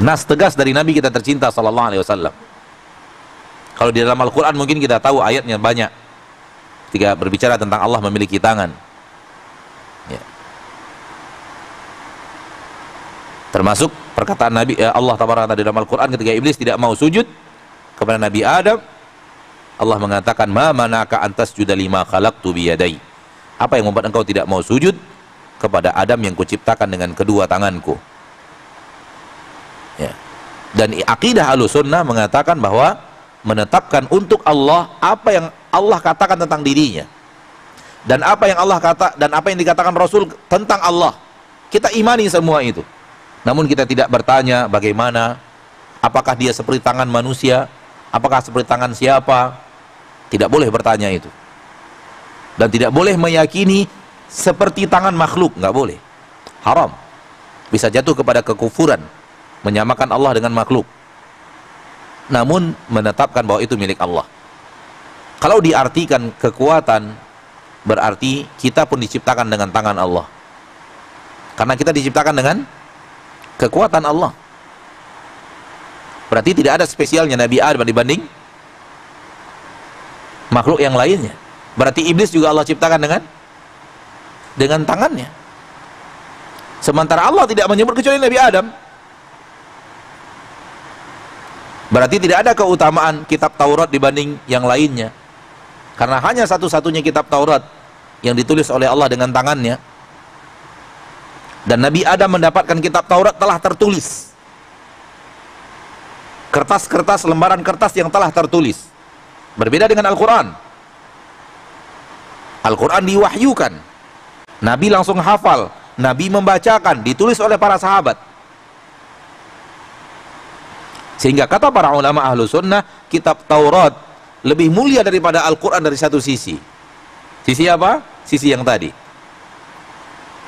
[SPEAKER 1] Nas tegas dari Nabi kita tercinta sallallahu alaihi wasallam. Kalau di dalam Al-Quran mungkin kita tahu ayatnya banyak ketika berbicara tentang Allah memiliki tangan, ya. Termasuk perkataan Nabi Allah Taala di dalam Al-Quran ketika iblis tidak mau sujud kepada Nabi Adam, Allah mengatakan ma manaka antas juda lima khalaqtu biyadai. Apa yang membuat engkau tidak mau sujud kepada Adam yang kuciptakan dengan kedua tanganku? Ya. Dan akidah Ahlussunnah mengatakan bahwa menetapkan untuk Allah apa yang Allah katakan tentang dirinya, dan apa yang Allah kata dan apa yang dikatakan Rasul tentang Allah, kita imani semua itu. Namun kita tidak bertanya bagaimana, apakah dia seperti tangan manusia, apakah seperti tangan siapa. Tidak boleh bertanya itu. Dan tidak boleh meyakini seperti tangan makhluk, nggak boleh. Haram. Bisa jatuh kepada kekufuran, menyamakan Allah dengan makhluk. Namun menetapkan bahwa itu milik Allah. Kalau diartikan kekuatan, berarti kita pun diciptakan dengan tangan Allah. Karena kita diciptakan dengan kekuatan Allah. Berarti tidak ada spesialnya Nabi Adam dibanding makhluk yang lainnya. Berarti iblis juga Allah ciptakan dengan tangannya. Sementara Allah tidak menyebut kecuali Nabi Adam. Berarti tidak ada keutamaan kitab Taurat dibanding yang lainnya. Karena hanya satu-satunya kitab Taurat yang ditulis oleh Allah dengan tangannya. Dan Nabi Adam mendapatkan kitab Taurat telah tertulis. Kertas-kertas, lembaran kertas yang telah tertulis. Berbeda dengan Al-Quran. Al-Quran diwahyukan, Nabi langsung hafal, Nabi membacakan, ditulis oleh para sahabat. Sehingga kata para ulama Ahlussunnah, kitab Taurat lebih mulia daripada Al-Quran dari satu sisi. Sisi apa? Sisi yang tadi,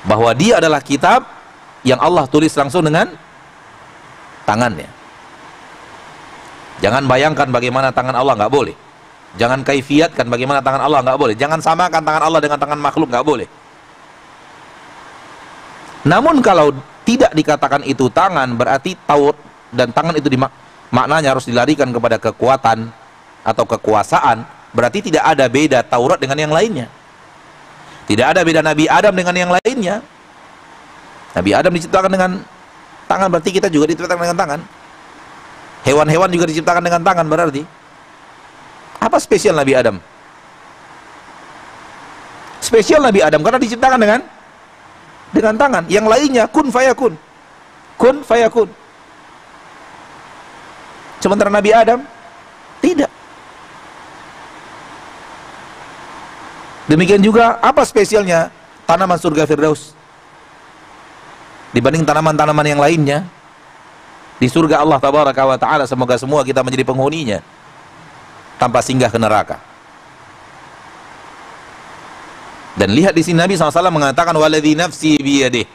[SPEAKER 1] bahwa dia adalah kitab yang Allah tulis langsung dengan tangannya. Jangan bayangkan bagaimana tangan Allah, nggak boleh. Jangan kaifiatkan bagaimana tangan Allah, nggak boleh. Jangan samakan tangan Allah dengan tangan makhluk, nggak boleh. Namun kalau tidak dikatakan itu tangan, berarti Taurat dan tangan itu maknanya harus dilarikan kepada kekuatan atau kekuasaan. Berarti tidak ada beda Taurat dengan yang lainnya. Tidak ada beda Nabi Adam dengan yang lainnya. Nabi Adam diciptakan dengan tangan, berarti kita juga diciptakan dengan tangan. Hewan-hewan juga diciptakan dengan tangan, berarti apa spesial Nabi Adam? Spesial Nabi Adam karena diciptakan dengan tangan. Yang lainnya kun fayakun. Kun fayakun. Sementara Nabi Adam tidak. Demikian juga apa spesialnya tanaman surga Firdaus dibanding tanaman-tanaman yang lainnya di surga Allah Tabaraka wa Ta'ala? Semoga semua kita menjadi penghuninya tanpa singgah ke neraka. Dan lihat di sini Nabi SAW mengatakan, waladzi nafsi biyadih,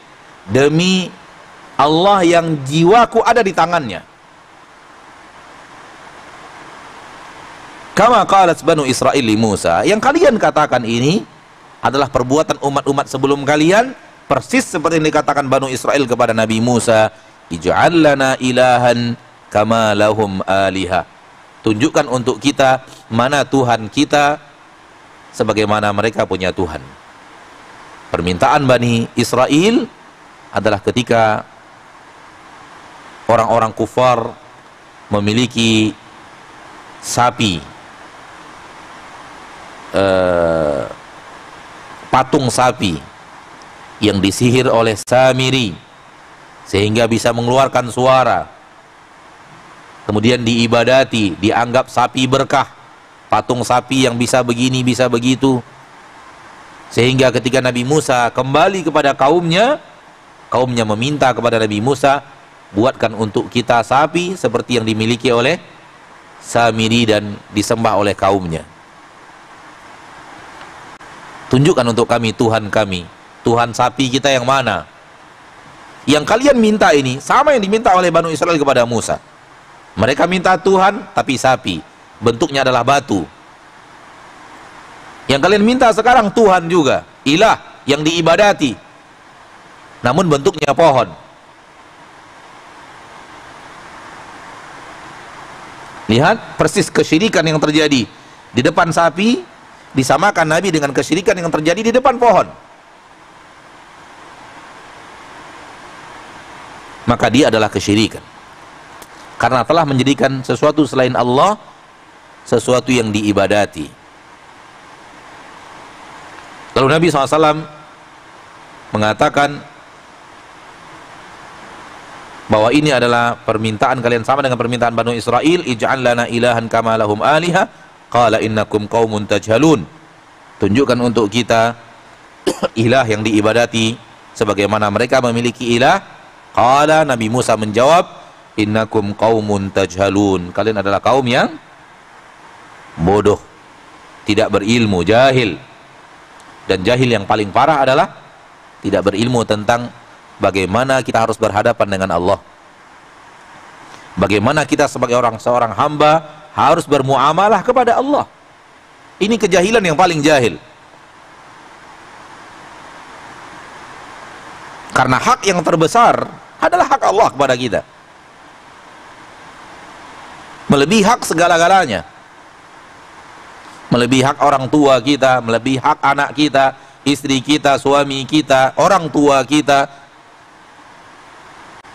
[SPEAKER 1] demi Allah yang jiwaku ada di tangannya. Kama qalat Banu Israil li Musa, yang kalian katakan ini adalah perbuatan umat-umat sebelum kalian, persis seperti yang dikatakan Banu Israil kepada Nabi Musa, ij'al lana ilahan kama lahum aliha. Tunjukkan untuk kita mana Tuhan kita sebagaimana mereka punya Tuhan. Permintaan Bani Israel adalah ketika orang-orang kufar memiliki sapi, patung sapi yang disihir oleh Samiri sehingga bisa mengeluarkan suara, kemudian diibadati, dianggap sapi berkah, patung sapi yang bisa begini, bisa begitu. Sehingga ketika Nabi Musa kembali kepada kaumnya, kaumnya meminta kepada Nabi Musa, buatkan untuk kita sapi seperti yang dimiliki oleh Samiri dan disembah oleh kaumnya. Tunjukkan untuk kami Tuhan kami, Tuhan sapi kita yang mana? Yang kalian minta ini sama yang diminta oleh Banu Israel kepada Musa. Mereka minta Tuhan tapi sapi, bentuknya adalah batu. Yang kalian minta sekarang Tuhan juga, ilah yang diibadati, namun bentuknya pohon. Lihat persis kesyirikan yang terjadi di depan sapi, disamakan Nabi dengan kesyirikan yang terjadi di depan pohon. Maka dia adalah kesyirikan, karena telah menjadikan sesuatu selain Allah sesuatu yang diibadati. Lalu Nabi SAW mengatakan bahwa ini adalah permintaan kalian sama dengan permintaan Banu Israel, ij'al lana ilahan kama lahum aliha qala innakum qaumun tajhalun. Tunjukkan untuk kita ilah yang diibadati sebagaimana mereka memiliki ilah. Qala, Nabi Musa menjawab, innakum qaumun tajhalun, kalian adalah kaum yang bodoh, tidak berilmu, jahil. Dan jahil yang paling parah adalah tidak berilmu tentang bagaimana kita harus berhadapan dengan Allah, bagaimana kita sebagai seorang hamba harus bermuamalah kepada Allah. Ini kejahilan yang paling jahil. Karena hak yang terbesar adalah hak Allah kepada kita, melebihi hak segala-galanya, melebihi hak orang tua kita, melebihi hak anak kita, istri kita, suami kita, orang tua kita.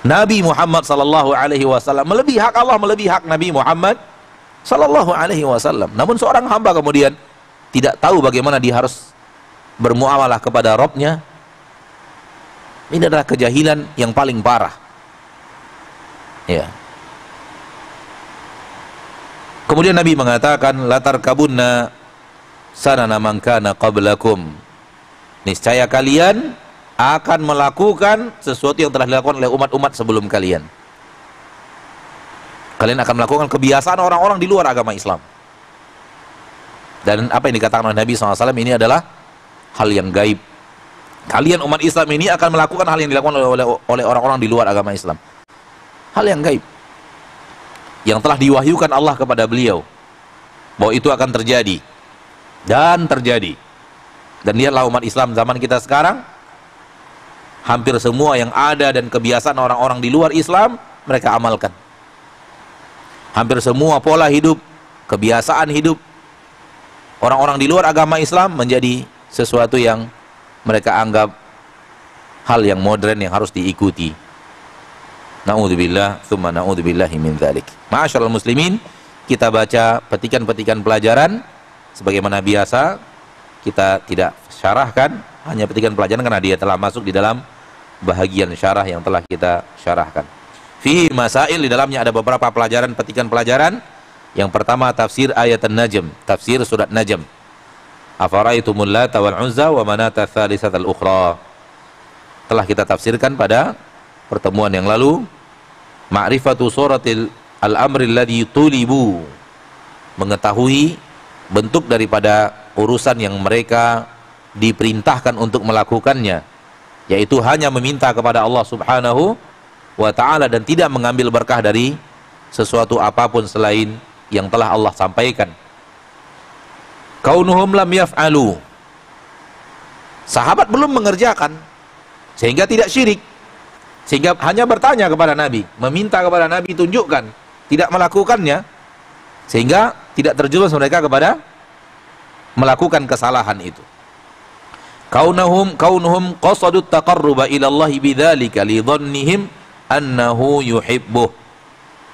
[SPEAKER 1] Nabi Muhammad sallallahu alaihi wasallam melebihi hak Allah, melebihi hak Nabi Muhammad sallallahu alaihi wasallam. Namun seorang hamba kemudian tidak tahu bagaimana dia harus bermuamalah kepada Rabb-nya. Ini adalah kejahilan yang paling parah. Ya. Kemudian Nabi mengatakan, la tarkabunna sanana man kana qablakum. Niscaya kalian akan melakukan sesuatu yang telah dilakukan oleh umat-umat sebelum kalian. Kalian akan melakukan kebiasaan orang-orang di luar agama Islam. Dan apa yang dikatakan oleh Nabi SAW ini adalah hal yang gaib. Kalian umat Islam ini akan melakukan hal yang dilakukan oleh orang-orang di luar agama Islam. Hal yang gaib, yang telah diwahyukan Allah kepada beliau, bahwa itu akan terjadi. Dan terjadi. Dan lihatlah umat Islam zaman kita sekarang, hampir semua yang ada dan kebiasaan orang-orang di luar Islam mereka amalkan. Hampir semua pola hidup, kebiasaan hidup orang-orang di luar agama Islam menjadi sesuatu yang mereka anggap hal yang modern yang harus diikuti. Na'udzubillah, tsumma na'udzubillahi min dzalik. Ma'asyiral muslimin, kita baca petikan-petikan pelajaran sebagaimana biasa. Kita tidak syarahkan, hanya petikan pelajaran karena dia telah masuk di dalam bahagian syarah yang telah kita syarahkan. Fi masail, di dalamnya ada beberapa pelajaran, petikan pelajaran. Yang pertama tafsir ayat An-Najm, tafsir surat Najm. Afaraitumul Lata wal Uzza wa Manata tsalitsatal ukhra. Telah kita tafsirkan pada pertemuan yang lalu. Ma'rifatu suratil al-amri alladhi tulibu, mengetahui bentuk daripada urusan yang mereka diperintahkan untuk melakukannya, yaitu hanya meminta kepada Allah Subhanahu wa ta'ala dan tidak mengambil berkah dari sesuatu apapun selain yang telah Allah sampaikan. Kaunuhum lam yaf'alu, sahabat belum mengerjakan sehingga tidak syirik, sehingga hanya bertanya kepada Nabi, meminta kepada Nabi tunjukkan, tidak melakukannya, sehingga tidak terjerumus mereka kepada melakukan kesalahan itu. Kaunuhum qasadut taqarruba ila Allah bidzalika li dhannihim annahu yuhibbuh.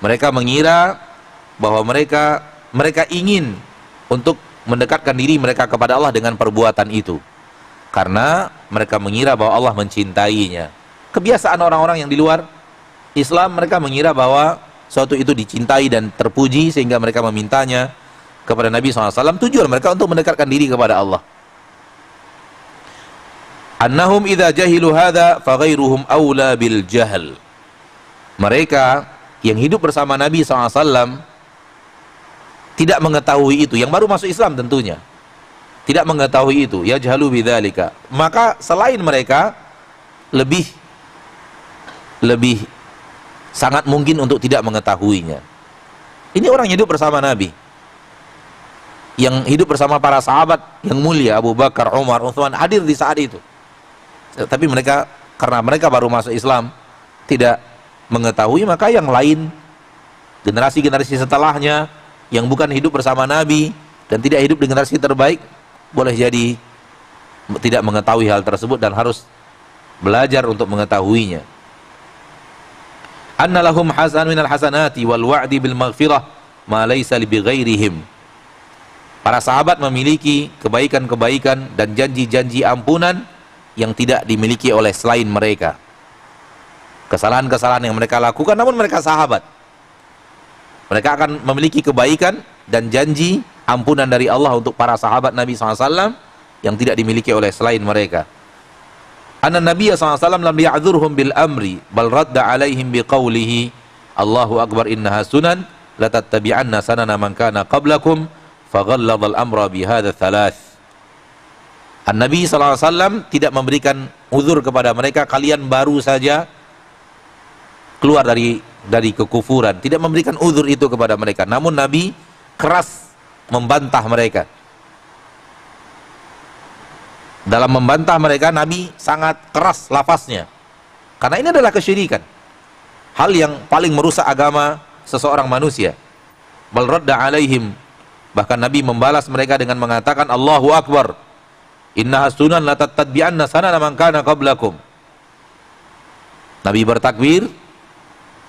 [SPEAKER 1] Mereka mengira bahwa mereka ingin untuk mendekatkan diri mereka kepada Allah dengan perbuatan itu, karena mereka mengira bahwa Allah mencintainya. Kebiasaan orang-orang yang di luar Islam, mereka mengira bahwa suatu itu dicintai dan terpuji sehingga mereka memintanya kepada Nabi SAW. Tujuan mereka untuk mendekatkan diri kepada Allah. Annahum idza jahilu hadza fa ghairuhum aula bil jahl. Mereka yang hidup bersama Nabi SAW tidak mengetahui itu, yang baru masuk Islam tentunya tidak mengetahui itu, yajhalu bidzalika, maka selain mereka lebih sangat mungkin untuk tidak mengetahuinya. Ini orang hidup bersama Nabi, yang hidup bersama para sahabat yang mulia, Abu Bakar, Umar, Utsman, hadir di saat itu. Tapi mereka, karena mereka baru masuk Islam, tidak mengetahui, maka yang lain, generasi-generasi setelahnya yang bukan hidup bersama Nabi dan tidak hidup di generasi terbaik, boleh jadi tidak mengetahui hal tersebut dan harus belajar untuk mengetahuinya. Anna lahum hasan minal hasanati wal wa'di bil maghfirah ma laysa li bighairihim. Para sahabat memiliki kebaikan-kebaikan dan janji-janji ampunan yang tidak dimiliki oleh selain mereka. kesalahan-kesalahan yang mereka lakukan, namun mereka sahabat. Mereka akan memiliki kebaikan dan janji ampunan dari Allah untuk para sahabat Nabi SAW yang tidak dimiliki oleh selain mereka. Anna Nabi SAW lam ya'dzurhum bil amri bal radda alaihim biqaulihi Allahu akbar innaha sunan la tattabi'anna sanana man kana qablakum faghalladzal amra bihadza thalath. An-Nabi SAW tidak memberikan uzur kepada mereka, kalian baru saja keluar dari kekufuran, tidak memberikan uzur itu kepada mereka. Namun Nabi keras membantah mereka. Dalam membantah mereka, Nabi sangat keras lafaznya, karena ini adalah kesyirikan, hal yang paling merusak agama seseorang manusia. Bal radda alaihim, bahkan Nabi membalas mereka dengan mengatakan Allahu akbar innaha sunan la tattabi'anna sanana man kana qablakum. Nabi bertakbir,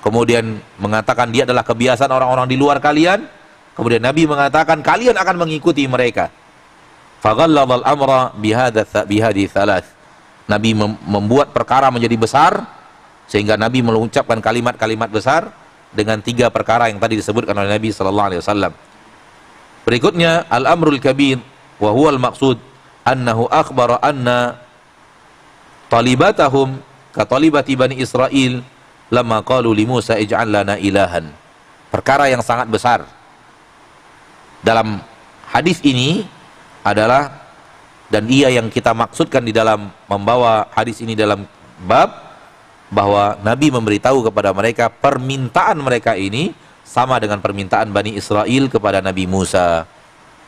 [SPEAKER 1] kemudian mengatakan dia adalah kebiasaan orang-orang di luar kalian. Kemudian Nabi mengatakan kalian akan mengikuti mereka. Faghalladzal amra bihadhi thalath. Nabi membuat perkara menjadi besar, sehingga Nabi mengucapkan kalimat-kalimat besar dengan 3 perkara yang tadi disebutkan oleh Nabi sallallahu alaihi wasallam. Berikutnya al-amrul kabir wa huwa al-maqsud annahu akhbara anna talibatahum ka talibati bani Israil lamma qalu li Musa ij'al lana ilahan. Perkara yang sangat besar dalam hadis ini adalah, dan ia yang kita maksudkan di dalam membawa hadis ini dalam bab, bahwa Nabi memberitahu kepada mereka permintaan mereka ini sama dengan permintaan Bani Israel kepada Nabi Musa.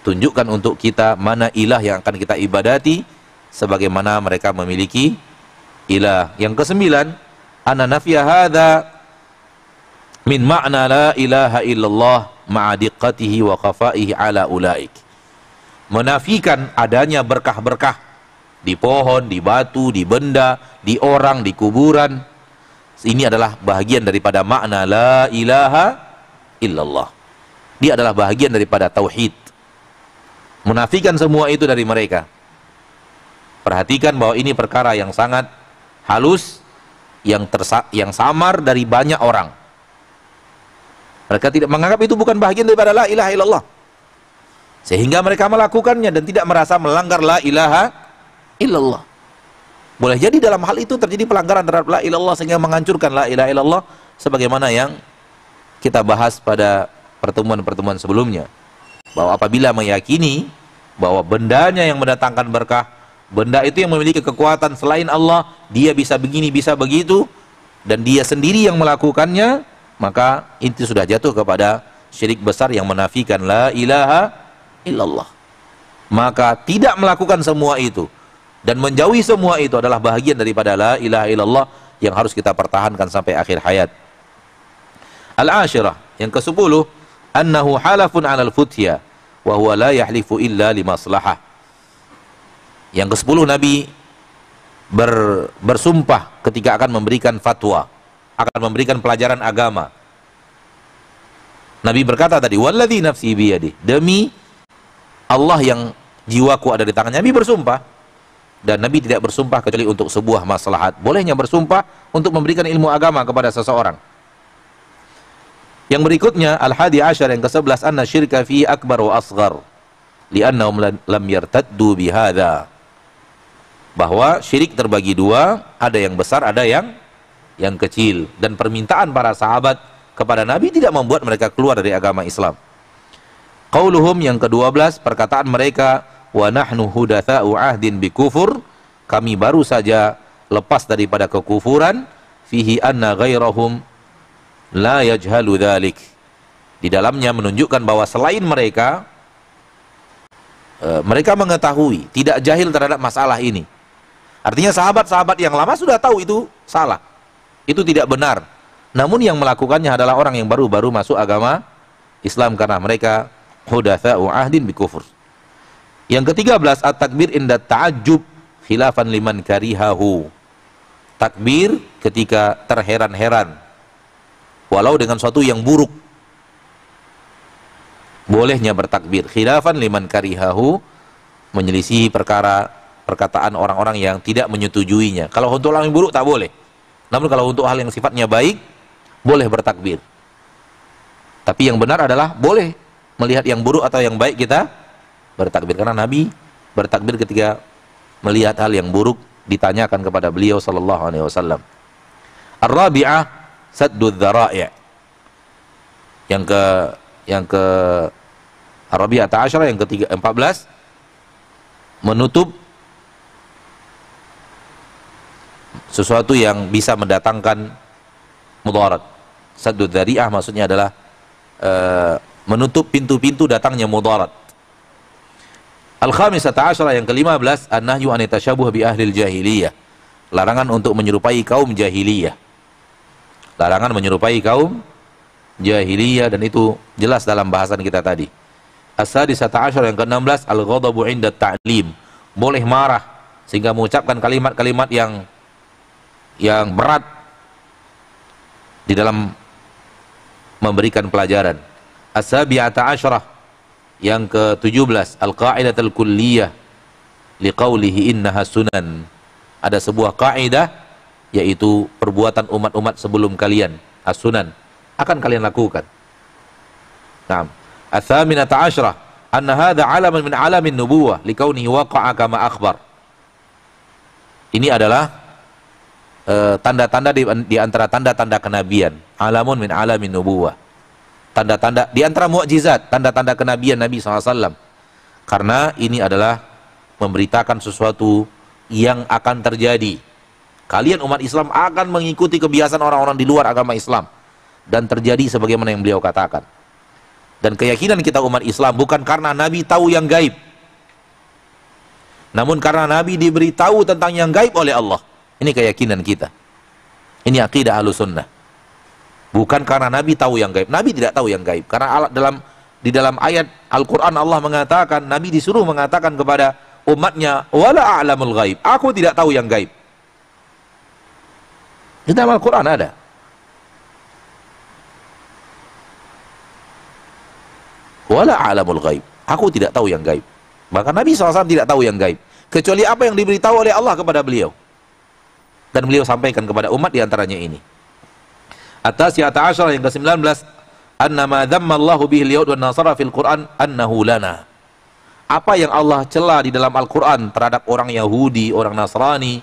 [SPEAKER 1] Tunjukkan untuk kita mana ilah yang akan kita ibadati sebagaimana mereka memiliki ilah. Yang ke-9, anna nafya hadza min ma'na la ilaha illallah ma'a diqqatihi wa khafaihi ala ulaik. Menafikan adanya berkah-berkah di pohon, di batu, di benda, di orang, di kuburan. Ini adalah bahagian daripada makna la ilaha illallah. Dia adalah bahagian daripada tauhid. Menafikan semua itu dari mereka. Perhatikan bahwa ini perkara yang sangat halus, yang samar dari banyak orang. Mereka tidak menganggap itu bukan bahagian daripada la ilaha illallah, sehingga mereka melakukannya dan tidak merasa melanggar la ilaha illallah. Boleh jadi dalam hal itu terjadi pelanggaran terhadap la ilaha illallah sehingga menghancurkan la ilaha illallah, sebagaimana yang kita bahas pada pertemuan-pertemuan sebelumnya, bahwa apabila meyakini bahwa bendanya yang mendatangkan berkah, benda itu yang memiliki kekuatan selain Allah, dia bisa begini, bisa begitu, dan dia sendiri yang melakukannya, maka itu sudah jatuh kepada syirik besar yang menafikan la ilaha illallah. Maka tidak melakukan semua itu dan menjauhi semua itu adalah bahagian daripada la ilaha illallah yang harus kita pertahankan sampai akhir hayat. Al-ashirah, yang ke-10, annahu halafun 'alal futya wa huwa la yahlifu illa limaslahah. Yang ke-10, Nabi bersumpah ketika akan memberikan fatwa, akan memberikan pelajaran agama. Nabi berkata tadi, walladzi nafsi biyadi, demi Allah yang jiwaku ada di tangannya. Nabi bersumpah, dan Nabi tidak bersumpah kecuali untuk sebuah maslahat. Bolehnya bersumpah untuk memberikan ilmu agama kepada seseorang. Yang berikutnya, al-hadi asyar, yang ke-11, anna syirka fi akbar wa asghar li'annahum lam yartaddu bihadza. Bahwa syirik terbagi 2, ada yang besar, ada yang kecil, dan permintaan para sahabat kepada Nabi tidak membuat mereka keluar dari agama Islam. Qauluhum, yang ke-12, perkataan mereka, wa nahnu hudatsa'u ahdin bikufur, kami baru saja lepas daripada kekufuran, fihi anna ghairahum la yajhalu dzalik. Di dalamnya menunjukkan bahwa selain mereka, mereka mengetahui, tidak jahil terhadap masalah ini. Artinya sahabat-sahabat yang lama sudah tahu itu salah, itu tidak benar. Namun yang melakukannya adalah orang yang baru-baru masuk agama Islam karena mereka hudatsa'u ahdin bikufur. Yang ke-13, at-takbir inda ta'ajjub khilafan liman karihahu. Takbir ketika terheran-heran, walau dengan suatu yang buruk. Bolehnya bertakbir khilafan liman karihahu, menyelisihi perkataan orang-orang yang tidak menyetujuinya. Kalau untuk orang yang buruk tak boleh. Namun kalau untuk hal yang sifatnya baik, boleh bertakbir. Tapi yang benar adalah boleh melihat yang buruk atau yang baik kita bertakbir. Karena Nabi bertakbir ketika melihat hal yang buruk ditanyakan kepada beliau sallallahu alaihi wasallam. Ar-rabi'ah saddud dzara'i'. Yang ke Ar-rabi'ah ta'asyara, yang ketiga 14, menutup sesuatu yang bisa mendatangkan mudarat. Saddud dzari'ah maksudnya adalah menutup pintu-pintu datangnya mudarat. Al-khamisata asyara, yang ke-15, an-nahyu an tasyabuh bi ahlil jahiliyah. Larangan untuk menyerupai kaum jahiliyah. Larangan menyerupai kaum jahiliyah, dan itu jelas dalam bahasan kita tadi. As-sadisata asyara, yang ke-16, al-ghadabu 'inda ta'lim. Boleh marah sehingga mengucapkan kalimat-kalimat yang berat di dalam memberikan pelajaran. As-sabi'ata asyarah, yang ke-17, al-qa'idatul kulliyah liqaulihi innaha sunan. Ada sebuah kaidah, yaitu perbuatan umat-umat sebelum kalian, as-sunan, akan kalian lakukan. Naam. Ats-tsaminata asyarah, anna hadza 'alaman min 'alamin nubuwah liqaunihi waqa'a kama akhbar. Ini adalah tanda-tanda di antara tanda-tanda kenabian. Alamun min 'alamin nubuwah. Tanda-tanda di antara mukjizat, tanda-tanda kenabian Nabi SAW. Karena ini adalah memberitakan sesuatu yang akan terjadi. Kalian umat Islam akan mengikuti kebiasaan orang-orang di luar agama Islam, dan terjadi sebagaimana yang beliau katakan. Dan keyakinan kita umat Islam bukan karena Nabi tahu yang gaib, namun karena Nabi diberitahu tentang yang gaib oleh Allah. Ini keyakinan kita. Ini akidah Ahlussunnah. Bukan karena Nabi tahu yang gaib. Nabi tidak tahu yang gaib. Karena di dalam ayat Al-Quran Allah mengatakan, Nabi disuruh mengatakan kepada umatnya, wala a'lamul gaib. Aku tidak tahu yang gaib. Di dalam Al-Quran ada. Wala a'lamul gaib. Aku tidak tahu yang gaib. Maka Nabi SAW tidak tahu yang gaib, kecuali apa yang diberitahu oleh Allah kepada beliau. Dan beliau sampaikan kepada umat diantaranya ini. At-tasi'ata asyara, yang ke-19, anna ma dzamma Allahu bihi al-yahud wan nasara fil Qur'an annahu lana. Apa yang Allah cela di dalam Al-Qur'an terhadap orang Yahudi, orang Nasrani,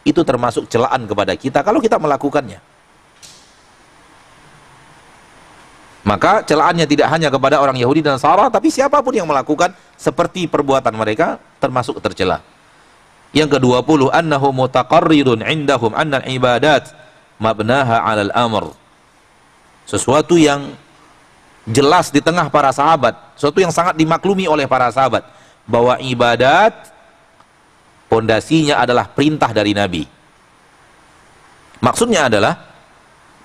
[SPEAKER 1] itu termasuk celaan kepada kita kalau kita melakukannya. Maka celaannya tidak hanya kepada orang Yahudi dan Nasara, tapi siapapun yang melakukan seperti perbuatan mereka termasuk tercela. Yang ke-20, annahu mutaqarrirun indahum anna al-ibadat mabnaha 'alal amr. Sesuatu yang jelas di tengah para sahabat, sesuatu yang sangat dimaklumi oleh para sahabat, bahwa ibadat pondasinya adalah perintah dari Nabi. Maksudnya adalah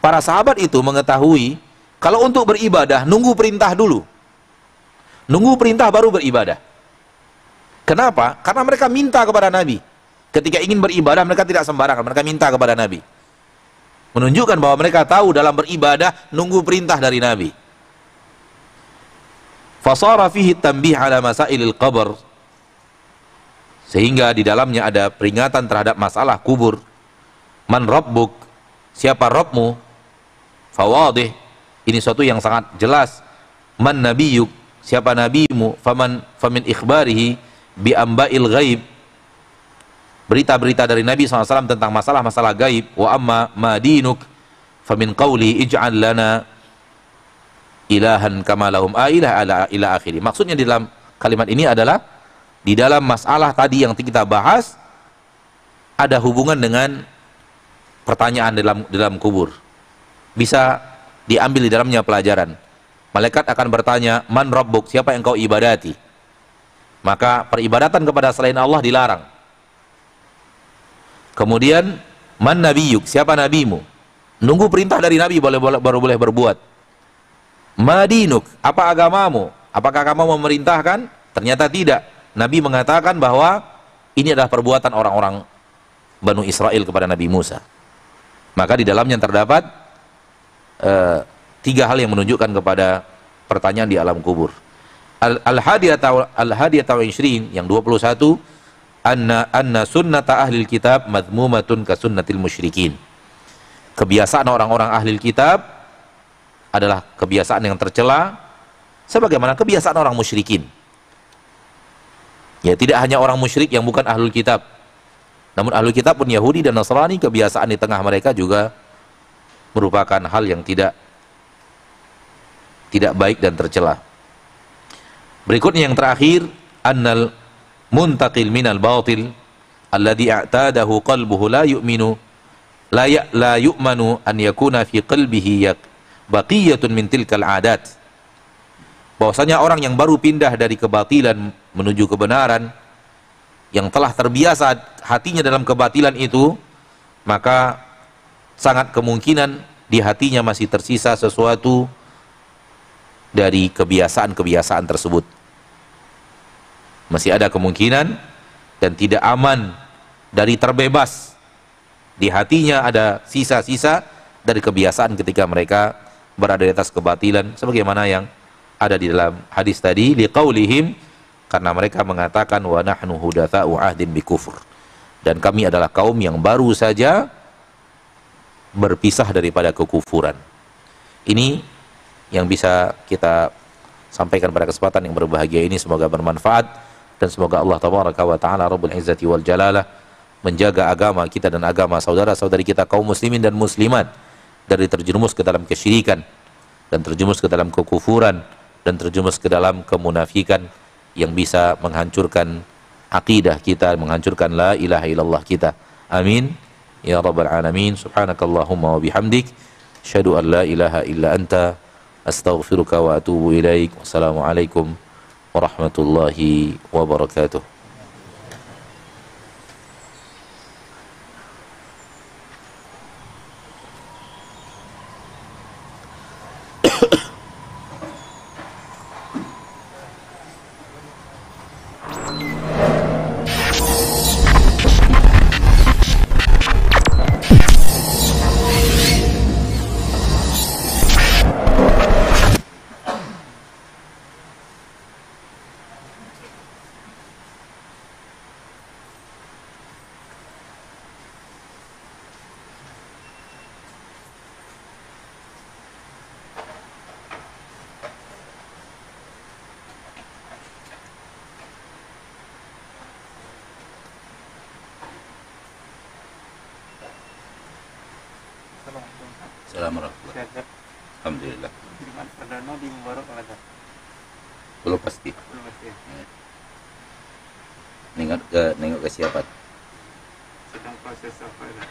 [SPEAKER 1] para sahabat itu mengetahui kalau untuk beribadah nunggu perintah dulu, nunggu perintah baru beribadah. Kenapa? Karena mereka minta kepada Nabi. Ketika ingin beribadah mereka tidak sembarangan, mereka minta kepada Nabi. Menunjukkan bahwa mereka tahu dalam beribadah nunggu perintah dari Nabi. Fasara fihi tanbih ala masailil qabr. Sehingga di dalamnya ada peringatan terhadap masalah kubur. Man rabbuk, siapa Rabbmu? Fawadih, ini suatu yang sangat jelas. Man nabiyuk, siapa nabimu? Famin ikhbarihi bi amba'il ghaib, berita-berita dari Nabi SAW tentang masalah-masalah gaib. Wa amma ma dinuk famin qawli ij'al lana ilahan kama lahum ailah ila akhiri. Maksudnya di dalam kalimat ini adalah di dalam masalah tadi yang kita bahas ada hubungan dengan pertanyaan dalam kubur. Bisa diambil di dalamnya pelajaran. Malaikat akan bertanya, man rabbuk, siapa yang kau ibadati? Maka peribadatan kepada selain Allah dilarang. Kemudian man nabiyuk, siapa nabimu? Nunggu perintah dari Nabi baru boleh berbuat. Madinuk, apa agamamu? Apakah kamu memerintahkan? Ternyata tidak. Nabi mengatakan bahwa ini adalah perbuatan orang-orang Banu Israel kepada Nabi Musa. Maka di dalamnya terdapat 3 hal yang menunjukkan kepada pertanyaan di alam kubur. Al-hadiyata wa ishrin, yang 21, anna sunnata ahlil kitab madmumatun ka sunnatil musyrikin. kebiasaan orang-orang ahli kitab adalah kebiasaan yang tercela, sebagaimana kebiasaan orang musyrikin. Ya, tidak hanya orang musyrik yang bukan ahlul kitab, namun ahlul kitab pun Yahudi dan Nasrani, kebiasaan di tengah mereka juga merupakan hal yang tidak baik dan tercela. Berikutnya yang terakhir, annal muntaqil minal batil alladhi a'tadahu qalbuhu la yu'minu la yu'manu an yakuna fi qalbihi baqiyatun min tilkal adat. Bahwasanya orang yang baru pindah dari kebatilan menuju kebenaran, yang telah terbiasa hatinya dalam kebatilan itu, maka sangat kemungkinan di hatinya masih tersisa sesuatu dari kebiasaan-kebiasaan tersebut. Masih ada kemungkinan dan tidak aman dari terbebas. Di hatinya ada sisa-sisa dari kebiasaan ketika mereka berada di atas kebatilan, sebagaimana yang ada di dalam hadis tadi, liqaulihim, karena mereka mengatakan wa nahnu hudatsa'u ahdin bikufur, dan kami adalah kaum yang baru saja berpisah daripada kekufuran. Ini yang bisa kita sampaikan pada kesempatan yang berbahagia ini. Semoga bermanfaat dan semoga Allah tabaraka wa taala rabbul izzati wal jalalah menjaga agama kita dan agama saudara-saudari kita kaum muslimin dan muslimat dari terjerumus ke dalam kesyirikan dan terjerumus ke dalam kekufuran dan terjerumus ke dalam kemunafikan yang bisa menghancurkan akidah kita, menghancurkan la ilaha illallah kita. Amin ya rabbal alamin. Subhanakallahumma wa bihamdik, asyhadu an la ilaha illa anta, astaghfiruka wa atubu ilaik. Wassalamualaikum warahmatullahi wabarakatuh. Assalamualaikum. Alhamdulillah.
[SPEAKER 2] Perdana di Mubarak ada.
[SPEAKER 1] Belum pasti.
[SPEAKER 2] Belum pasti.
[SPEAKER 1] Nengok ke siapa?
[SPEAKER 2] Sedang proses apa ya?